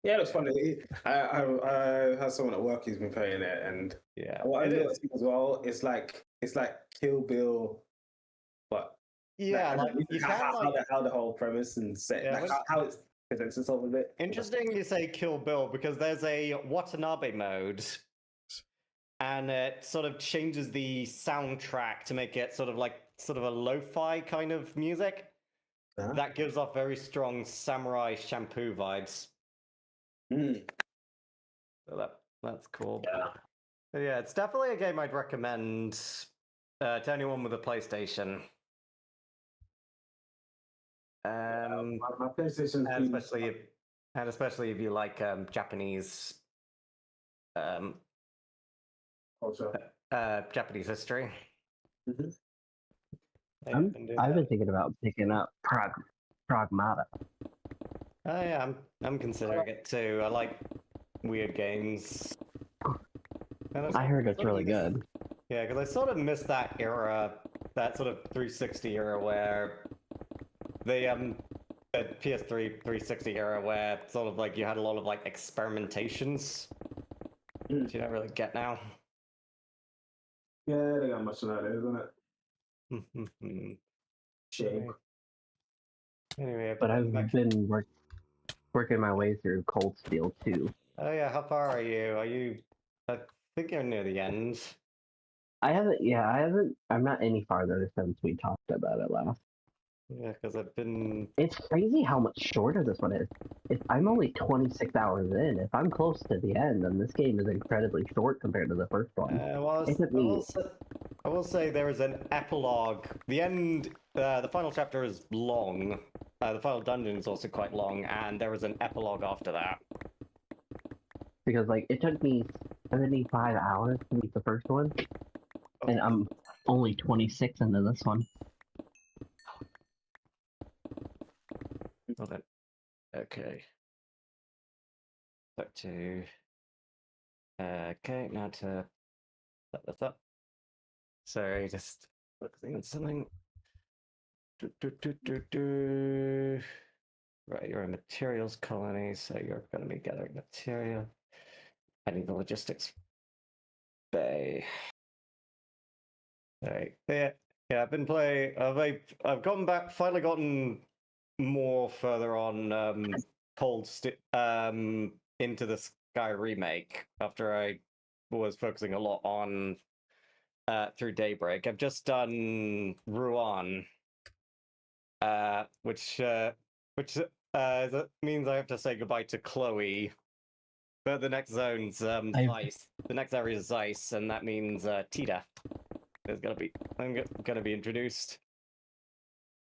Yeah, it was funny. I had someone at work who's been playing it, and what I noticed as well, it's like Kill Bill, but yeah, like you can how the whole premise and set, like how it presents itself a bit. Interesting you say Kill Bill because there's a Watanabe mode, and it sort of changes the soundtrack to make it sort of a lo-fi kind of music. That gives off very strong Samurai Shampoo vibes. So that's cool. Yeah, it's definitely a game I'd recommend to anyone with a PlayStation. My PlayStation, especially if you like Japanese Japanese history. I've been thinking about picking up Pragmata. Oh yeah, I'm considering it too. I like weird games. I heard it's really good. Yeah, because I sort of miss that era, that sort of 360 era where the PS3 360 era where sort of like you had a lot of like experimentations, which you don't really get now. Yeah, they got much of that, isn't it? Shame. Anyway, but I've been working my way through Cold Steel too. Oh yeah, how far are you? Are you? I think you're near the end. I haven't. I'm not any farther since we talked about it last. Yeah, because I've been. It's crazy how much shorter this one is. If I'm only 26 hours in, if I'm close to the end, then this game is incredibly short compared to the first one. Well, It took me. I will say there is an epilogue. The end, the final chapter is long. The final dungeon is also quite long, and there is an epilogue after that. Because like it took me 75 hours to beat the first one, and I'm only 26 into this one. Hold on. Okay. Back to. Okay, now to set this up. Sorry, just focusing on something. Right, you're a materials colony, so you're going to be gathering material. I need the logistics bay. Right, yeah, I've been playing. I've gotten back. Finally, gotten more further on into the Sky remake after I was focusing a lot on through Daybreak. I've just done Ruan, which means I have to say goodbye to Chloe. But the next zone's ice. The next area is ice, and that means Tita is gonna be introduced.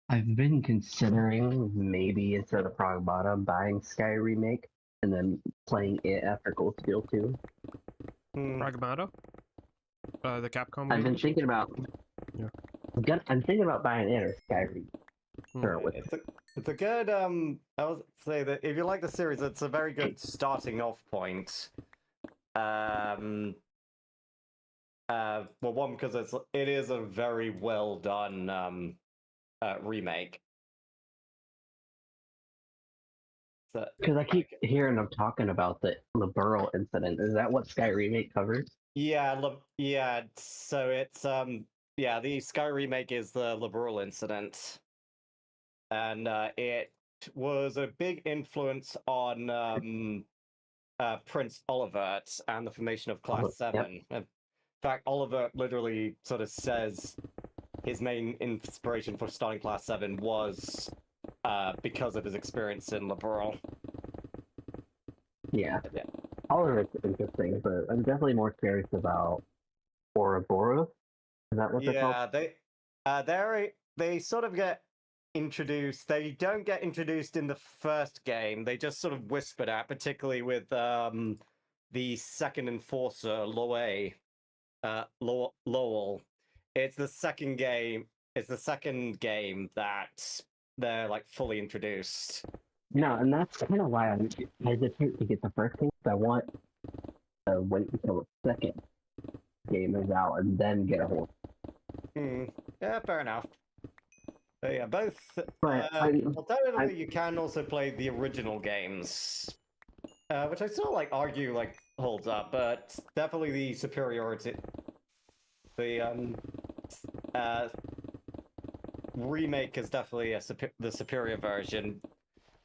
I've been considering maybe instead of Pragmata buying Sky Remake and then playing it after Cold Steel 2. Pragmata? The Capcom I've game? been thinking about. Yeah. I'm thinking about buying it or Sky Remake. Sure, with It's a good I would say that if you like the series, it's a very good starting off point. Well, one because it is a very well done remake. Because I keep hearing them talking about the Liberal incident. Is that what Sky Remake covers? Yeah, yeah. So it's the Sky remake is the Liberal incident, and it was a big influence on Prince Olivert and the formation of Class 7. Yep. In fact, Olivert literally sort of says his main inspiration for starting Class 7 was because of his experience in Liberal. Yeah. Oliver's interesting, but I'm definitely more curious about Ouroboros. Is that what they're called? Yeah, they sort of get introduced. They don't get introduced in the first game. They just sort of whispered at, particularly with the second enforcer, Lowell. It's the second game. It's the second game that they're like fully introduced. No, and that's kind of why I hesitate to get the first game. I want to wait until the second game is out and then get a hold. Yeah, fair enough. But yeah, both. But alternatively, you can also play the original games, which I still argue holds up, but definitely the superiority. The remake is definitely the superior version.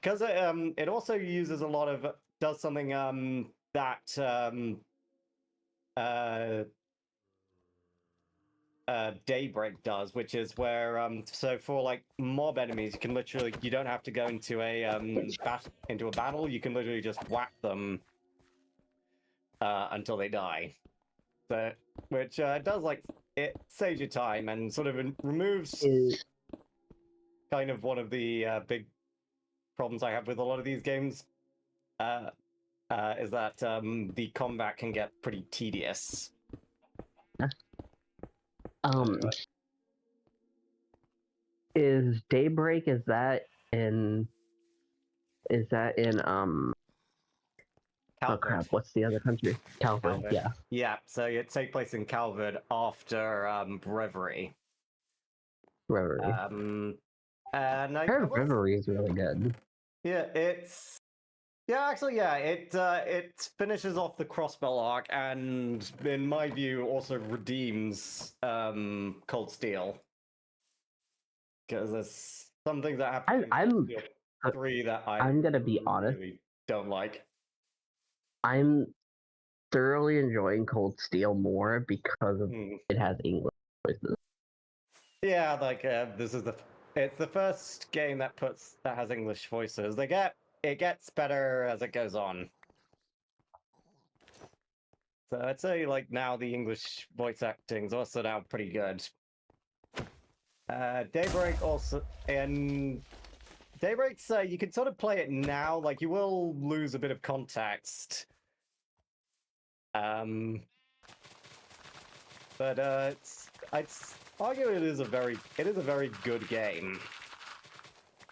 Because it also uses a lot of does something that Daybreak does, which is where so for mob enemies, you don't have to go into a battle. You can literally just whack them until they die. So which does it saves you time and sort of removes kind of one of the big problems I have with a lot of these games is that the combat can get pretty tedious. Is Daybreak is that in Calvert. Oh crap, what's the other country? Calvert. Yeah. Yeah, so it takes place in Calvert after Brewery. Brewery. And I heard Brewery is really good. Yeah, it finishes off the Crossbell arc and, in my view, also redeems Cold Steel. Because there's some things that happen in Steel 3 that I'm gonna be honest. really don't like. I'm thoroughly enjoying Cold Steel more because of it has English voices. Yeah, like it's the first game that has English voices. It gets better as it goes on. So I'd say like now the English voice acting's also now pretty good. Daybreak also, and Daybreak's you can sort of play it now. Like you will lose a bit of context. But I'd argue it is a very good game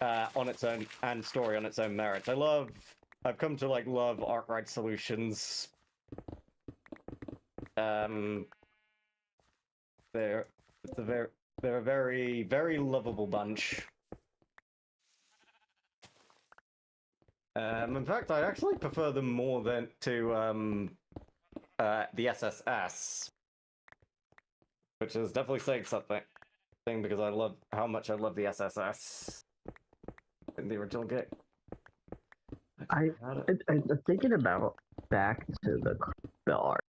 on its own, and story on its own merits. I've come to like love Arkwright Solutions. They're a very, very lovable bunch. In fact, I actually prefer them more than to the SSS, which is definitely saying something because I love how much I love the SSS in the original game. I'm thinking about back to the art,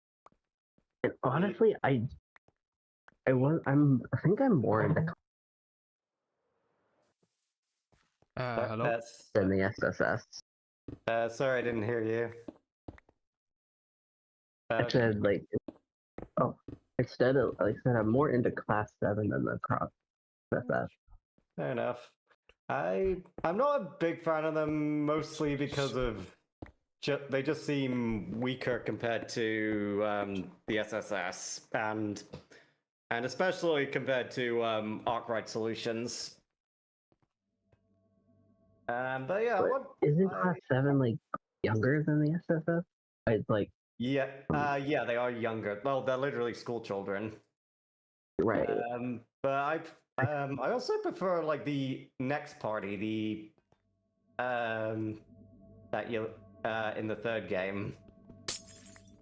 and honestly, I think I'm more into hello? than the SSS. Sorry, I didn't hear you. I said like, instead of like I said, I'm more into Class 7 than the Cross SS. Fair enough. I'm not a big fan of them, mostly because of they just seem weaker compared to the SSS, and especially compared to Arkwright Solutions. But yeah, isn't Class 7 like younger than the SSS? I'd like. Yeah, yeah, they are younger. Well, they're literally school children. Right. But I also prefer like the next party, that you in the third game.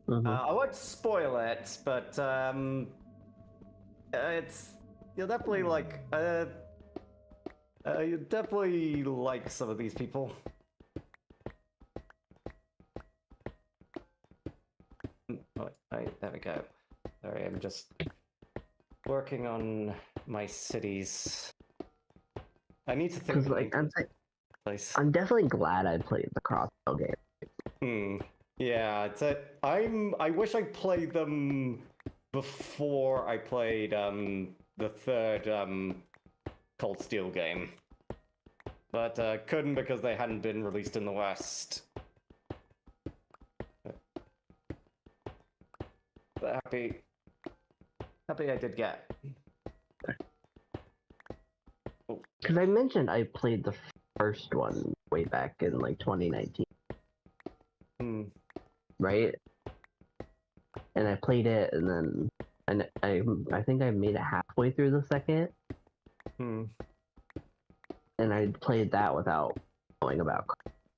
I won't spoil it, but you'll definitely like you definitely like some of these people. There we go. Sorry, I'm just working on my cities. I need to think. Like, I'm definitely glad I played the Crossbow game. Yeah, I wish I played them before I played the third Cold Steel game, but couldn't because they hadn't been released in the West. But happy I did get. Because I mentioned I played the first one way back in like 2019. Right? And I played it, and then I think I made it halfway through the second. And I played that without knowing about.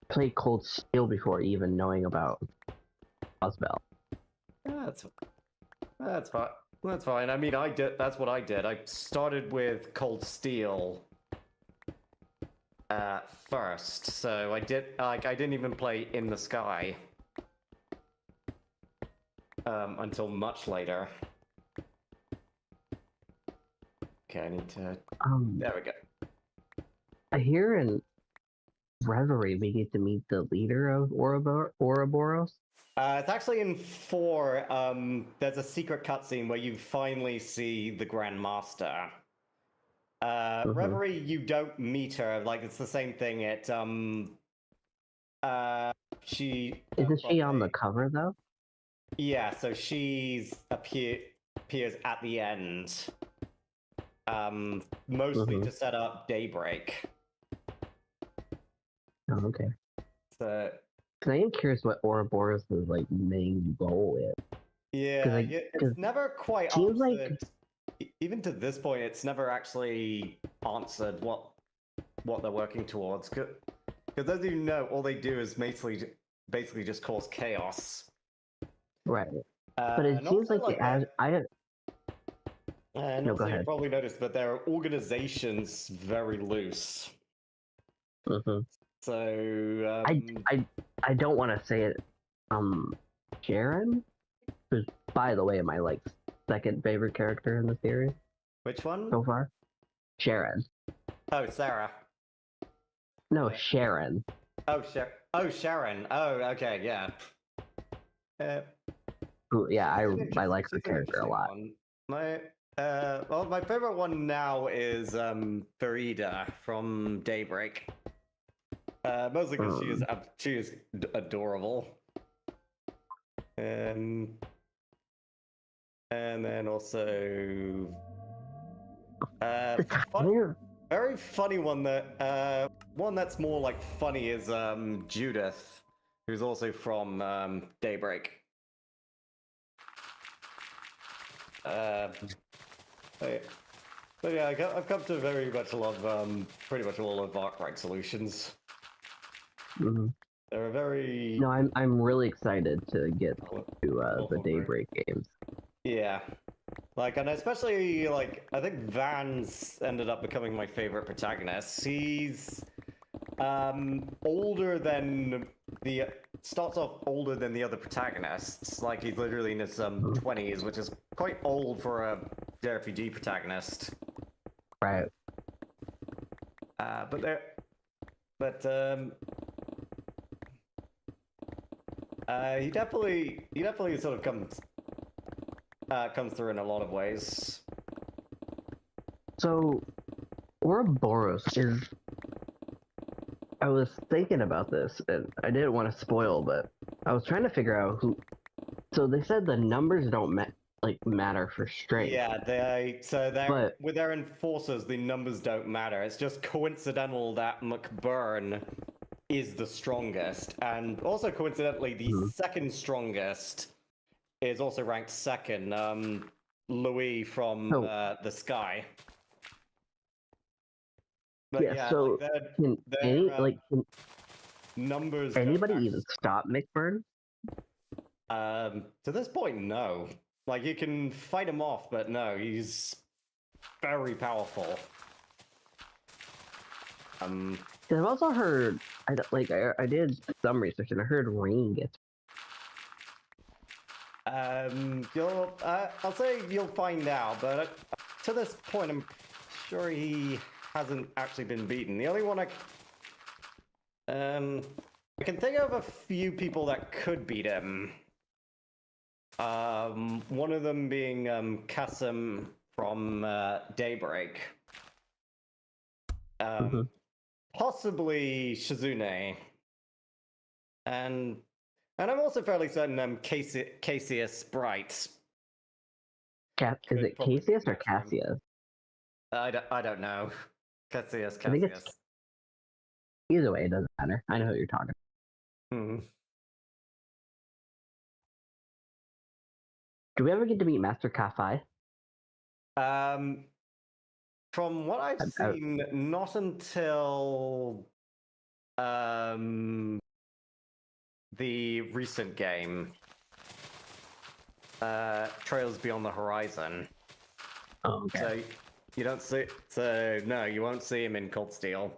Played Cold Steel before even knowing about Osbel. That's fine. That's fine. I mean, that's what I did. I started with Cold Steel first, so I didn't even play In the Sky until much later. Okay, I need to. There we go. I hear in Reverie we get to meet the leader of Ouroboros. It's actually in 4. There's a secret cutscene where you finally see the Grand Master. Reverie, you don't meet her. Like, it's the same thing. Isn't she on the cover though? Yeah, so she's appears at the end. Mostly to set up Daybreak. Oh, okay. So. Cause I am curious what Ouroboros' like main goal is. Yeah, it's never quite answered. Like... Even to this point, it's never actually answered what they're working towards. Because as you know, all they do is basically just cause chaos. Right. But it seems like And no, also, go ahead. You probably noticed, but their organization's very loose. So I don't want to say it. Sharon who's, by the way, my like second favorite character in the series Which one? so far. Sharon. Oh, Sarah. No, Yeah. Sharon. Oh, Sharon. Oh, okay, yeah. Who, yeah, She's I like her she's an character a interesting lot. one. My favorite one now is Farida from Daybreak. Mostly because she is adorable. And then also very funny one that one that's more like funny is Judith, who's also from Daybreak. But yeah, I've come to very much love pretty much all of Arkwright solutions. Mm-hmm. They're very No, I'm really excited to get to the Daybreak games. Yeah. Like, and especially, like, I think Vance ended up becoming my favorite protagonist. He's older than starts off older than the other protagonists. Like, he's literally in his 20s, which is quite old for a JRPG protagonist. Right. He definitely sort of comes through in a lot of ways. So, Ouroboros is. I was thinking about this, and I didn't want to spoil, but I was trying to figure out who. So they said the numbers don't matter for strength. Yeah, with their enforcers, the numbers don't matter. It's just coincidental that McBurn is the strongest, and also coincidentally, the second strongest is also ranked second. Louis from the Sky. But yeah, so can numbers. Anybody even stop McBurn? To this point, no. Like, you can fight him off, but no, he's very powerful. I've also heard, I did some research and I heard Rain gets. I'll say you'll find out, but to this point, I'm sure he hasn't actually been beaten. The only one I can think of a few people that could beat him. One of them being Kasim from Daybreak. Possibly Shizune. And I'm also fairly certain Cassius Bright. Is it Cassius or Cassius? I don't know. Cassius. I think it's... Either way, it doesn't matter. I know who you're talking. Do we ever get to meet Master Kafai? From what I've seen, not until the recent game, Trails Beyond the Horizon. Oh, okay. So you don't see. So no, you won't see him in Cold Steel.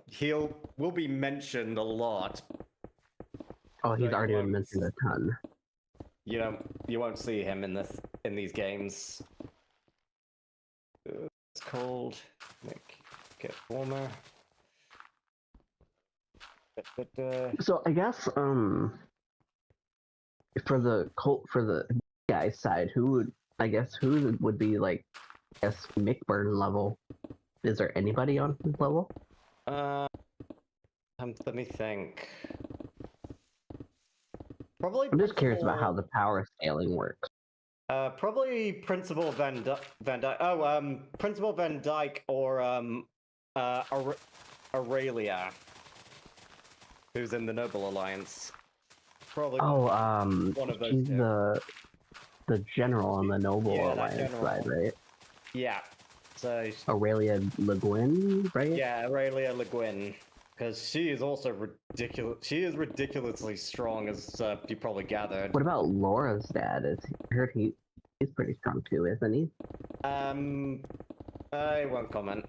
Will be mentioned a lot. Oh, he's already been mentioned a ton. You won't see him in these games. It's cold. Get warmer. So I guess for the guys side, who would be like McBurn level? Is there anybody on his level? Let me think. Probably. I'm just curious about how the power scaling works. Probably Principal Van Dyke. Oh, Principal Van Dyke or Aurelia, who's in the Noble Alliance. Probably. Oh, one of those she's two. the general on the Noble Alliance side, right? Yeah. So Aurelia Le Guin, right? Yeah, Aurelia Le Guin. Because she is also ridiculous. She is ridiculously strong, as you probably gathered. What about Laura's dad? I heard he's pretty strong too, isn't he? I won't comment.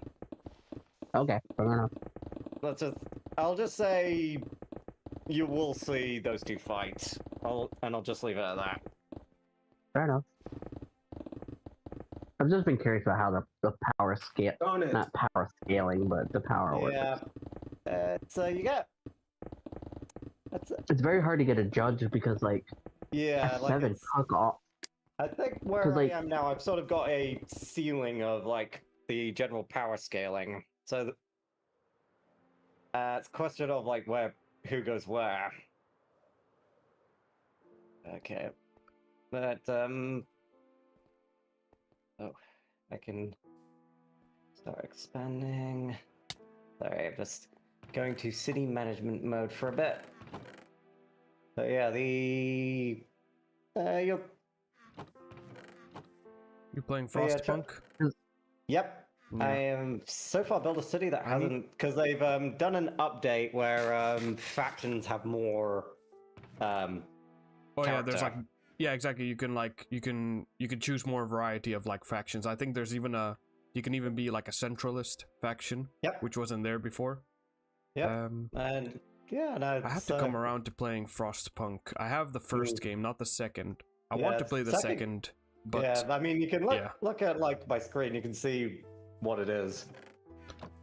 Okay, fair enough. I'll just say you will see those two fight. I'll just leave it at that. Fair enough. I've just been curious about how the power scale, Darn it. not power scaling, but the power works. So you get. It's very hard to get a judge because like S7 took off. I think where I am now, I've sort of got a ceiling of like the general power scaling. So it's a question of like who goes where. Okay, but I can start expanding. Sorry, I'm just going to city management mode for a bit. So yeah, you're playing Frostpunk? Yep. Yeah. I am so far built a city that hasn't, because they've done an update where factions have more. Yeah, there's like exactly. You can choose more variety of like factions. I think there's even you can even be like a centralist faction, which wasn't there before. Yeah. And yeah, no, I have to come around to playing Frostpunk. I have the first game, not the second. I want to play the second, but yeah, I mean, you can look at like my screen. You can see what it is.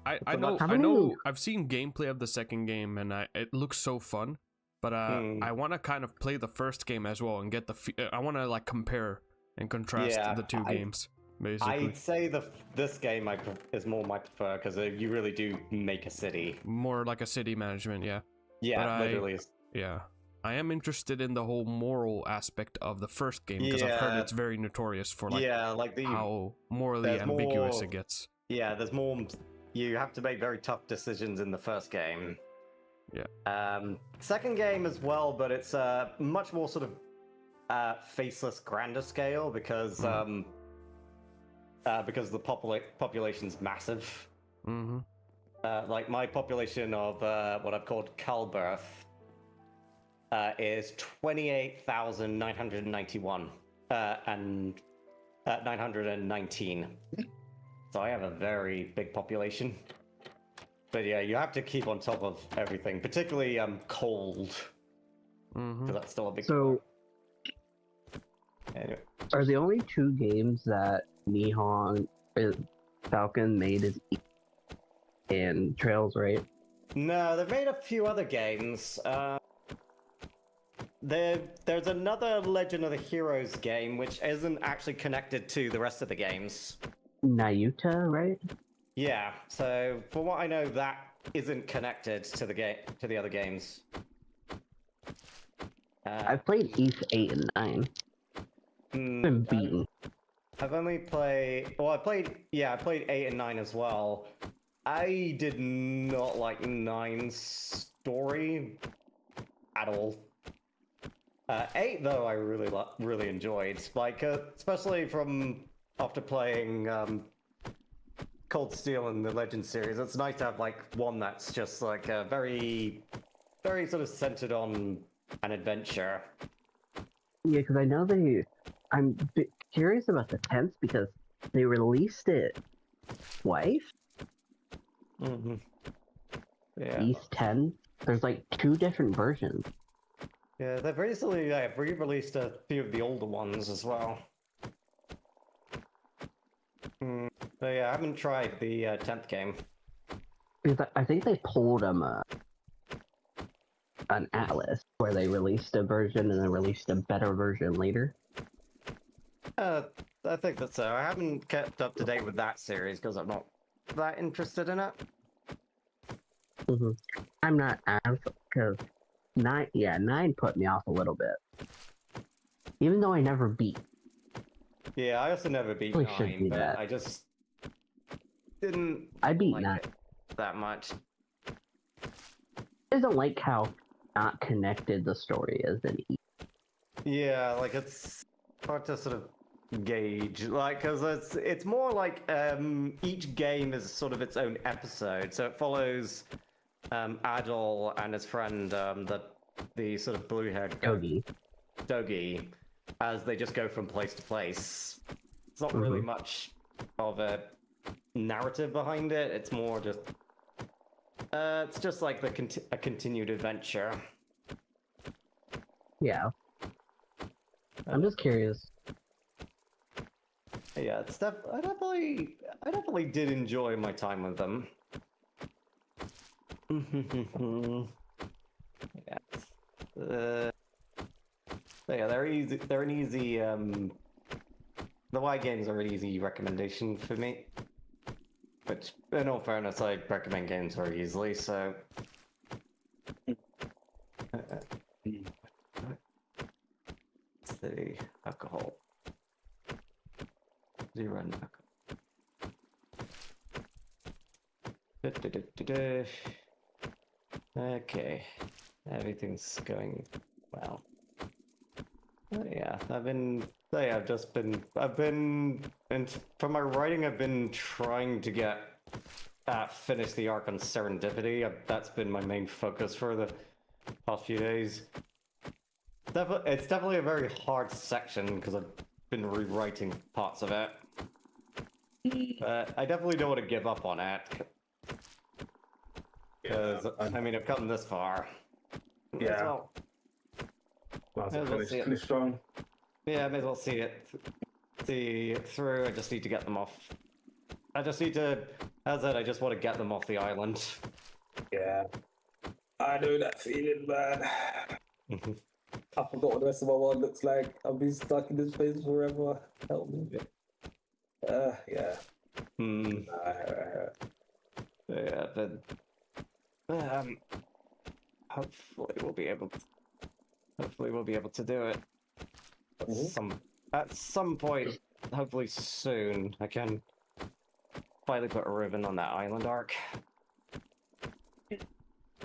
I know. I've seen gameplay of the second game, and it looks so fun. But I want to kind of play the first game as well and get I want to like compare and contrast the two games. Basically, I'd say this game is more my prefer because you really do make a city. More like a city management, yeah. Yeah, but literally. Yeah, I am interested in the whole moral aspect of the first game because I've heard it's very notorious for like how morally ambiguous it gets. Yeah, there's more. You have to make very tough decisions in the first game. Yeah. Second game as well, but it's much more sort of faceless, grander scale because the population's massive. Mm-hmm. Like my population of what I've called Calberth is 28,991 and 919. So I have a very big population. But yeah, you have to keep on top of everything, particularly cold, because that's still a big. So, anyway. Are the only two games that Nihon Falcon made is and Trails, right? No, they've made a few other games. There's another Legend of the Heroes game which isn't actually connected to the rest of the games. Nayuta, right? Yeah, so from what I know, that isn't connected to the other games. I've played East 8 and 9. Been beaten. I've only played. Well, I played 8 and 9 as well. I did not like 9's story at all. 8 though, I really enjoyed. Like, especially from after playing Cold Steel and the Legend series, it's nice to have like one that's just like a very, very sort of centered on an adventure. Yeah, because I know I'm a bit curious about the 10th because they released it twice. Mm-hmm. Yeah. East 10. There's like 2 different versions. Yeah, they've recently re-released a few of the older ones as well. But yeah, I haven't tried the 10th game. Because I think they pulled an Atlas where they released a version and then released a better version later. I think that's so. I haven't kept up to date with that series because I'm not that interested in it. I'm not as because 9 put me off a little bit. Even though I never beat. Yeah, I also never beat 9, but I just didn't. I beat like 9 it that much. I don't like how not connected the story is in each. Yeah, like it's hard to sort of gauge, like, because it's more like each game is sort of its own episode, so it follows Adol and his friend, the sort of blue-haired Dogi, as they just go from place to place. It's not really much of a narrative behind it. It's more just it's just like a continued adventure. Yeah. I'm just curious. Yeah, I definitely did enjoy my time with them. Yeah. Yeah, they're easy. They're an easy. The Y games are an easy recommendation for me. Which, in all fairness, I recommend games very easily. So. Let's see, alcohol. 0 alcohol. Okay, everything's going well. Yeah, and for my writing, I've been trying to get finish the arc on Serendipity. That's been my main focus for the past few days. It's definitely a very hard section because I've been rewriting parts of it. But I definitely don't want to give up on it. Because, I mean, I've gotten this far. Yeah. Might as well finish strong. Yeah, I may as well see it through. I just need to get them off. I just need to, as I said, I just want to get them off the island. Yeah. I know that feeling, man. I forgot what the rest of my world looks like. I've been stuck in this place forever. Help me. Yeah. Yeah, but hopefully we'll be able to do it at some point. Hopefully soon. I can finally put a ribbon on that island arc. We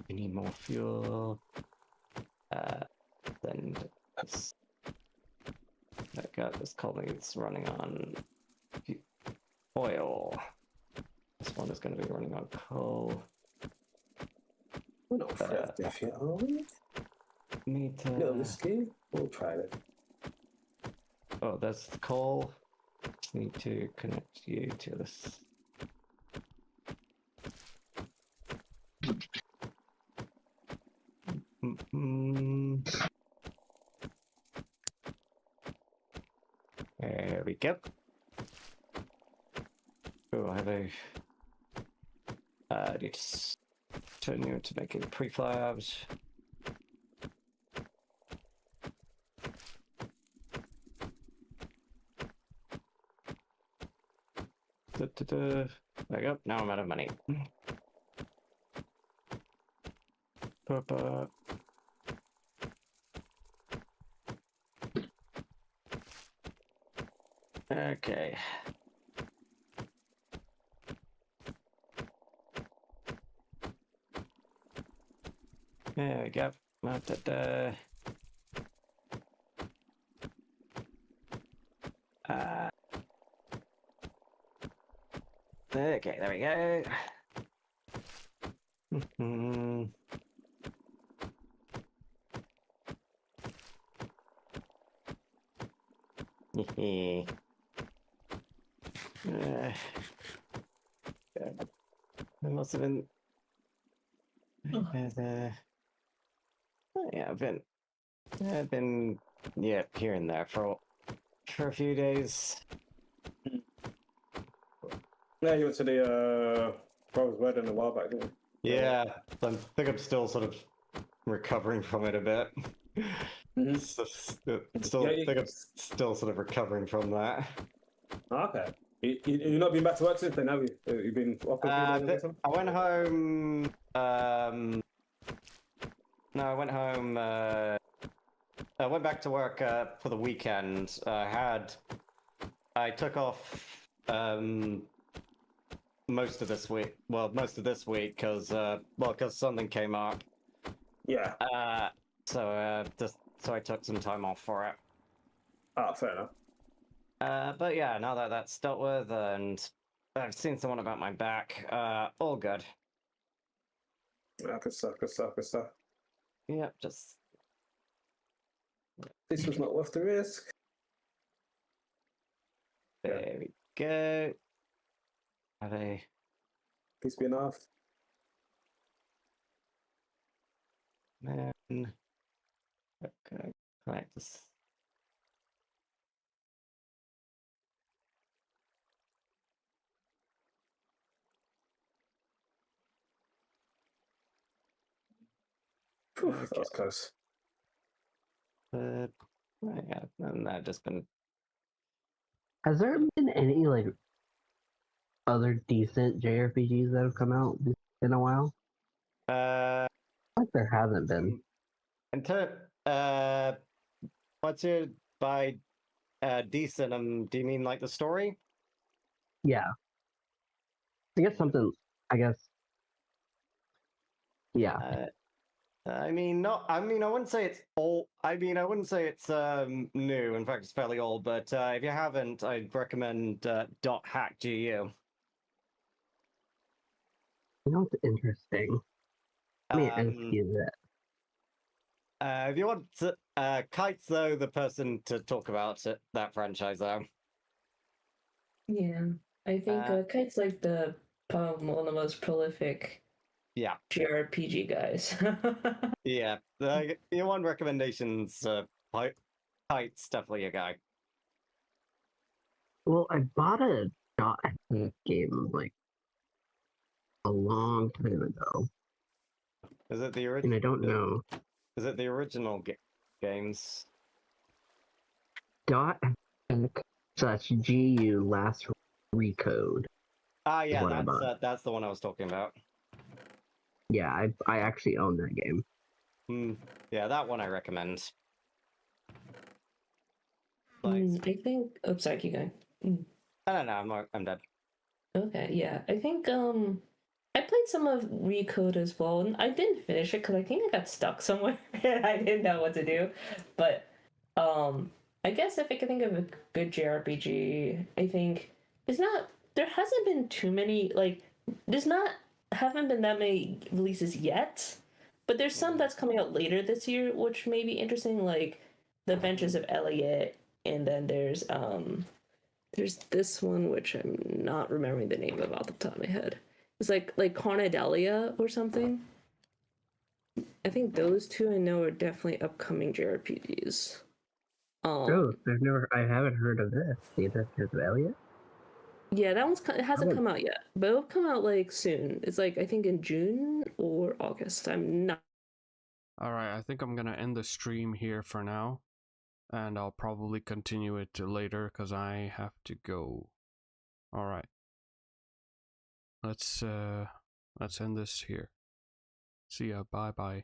need more fuel. Then this colony's running on oil. This one is going to be running on coal. We're not deaf yet, are we? Need to... No, risky. We'll try it. Oh, that's coal. Just need to connect you to this. There we go. Oh, I have a... I need to turn you into making prefabs. There we go. Now I'm out of money. Okay. There we go. Okay, there we go. I must have been. Yeah, I've been, yeah, here and there for a few days. Yeah, you went to the brother's wedding a while back, didn't you? Yeah, I think I'm still sort of recovering from it a bit. Mm-hmm. I think I'm still sort of recovering from that. Okay. You've not been back to work since then, have you? You've been off the field? I went home. No, I went home. I went back to work for the weekend. I took off most of this week. Well, most of this week because something came up. Yeah. So I took some time off for it. Oh, fair enough. But yeah, now that that's dealt with, and I've seen someone about my back, all good. Good stuff. Yep, just... This was not worth the risk. There we go. Have a... Please be enough. Man... Okay, connect this. That was close. Yeah, and I've just been. Has there been any like other decent JRPGs that have come out in a while? Like there hasn't been. What's it by decent? Do you mean like the story? Yeah. I guess something. I guess. Yeah. I mean, not. I mean, I wouldn't say it's old. I mean, I wouldn't say it's new. In fact, it's fairly old. But if you haven't, I'd recommend .hack GU. You know what's interesting? I mean, excuse it. If you want to, Kite's though the person to talk about that franchise though. Yeah, I think Kite's like the one of the most prolific JRPG guys. Yeah, you want recommendations? Kite's definitely a guy. Well, I bought a game like a long time ago. Is it the original? And I don't know. Is it the original games? ./GU last recode. Ah, yeah, that's the one I was talking about. Yeah, I actually own that game. Yeah, that one I recommend. I think. Oh, sorry, keep going. I don't know. I'm dead. Okay, yeah, I think I played some of Recode as well, and I didn't finish it because I think I got stuck somewhere and I didn't know what to do. But I guess if I could think of a good JRPG, I think there hasn't been too many haven't been that many releases yet, but there's some that's coming out later this year which may be interesting, like The Adventures of Elliot, and then there's this one which I'm not remembering the name of off the top of my head. It's like Cornedelia or something. I think those two I know are definitely upcoming JRPGs. I haven't heard of this. The Adventures of Elliot? Yeah, that it hasn't come out yet, but it'll come out like soon. It's like I think in June or August. I'm not. Alright, I think I'm gonna end the stream here for now. And I'll probably continue it later because I have to go. Alright. Let's end this here. See ya, bye bye.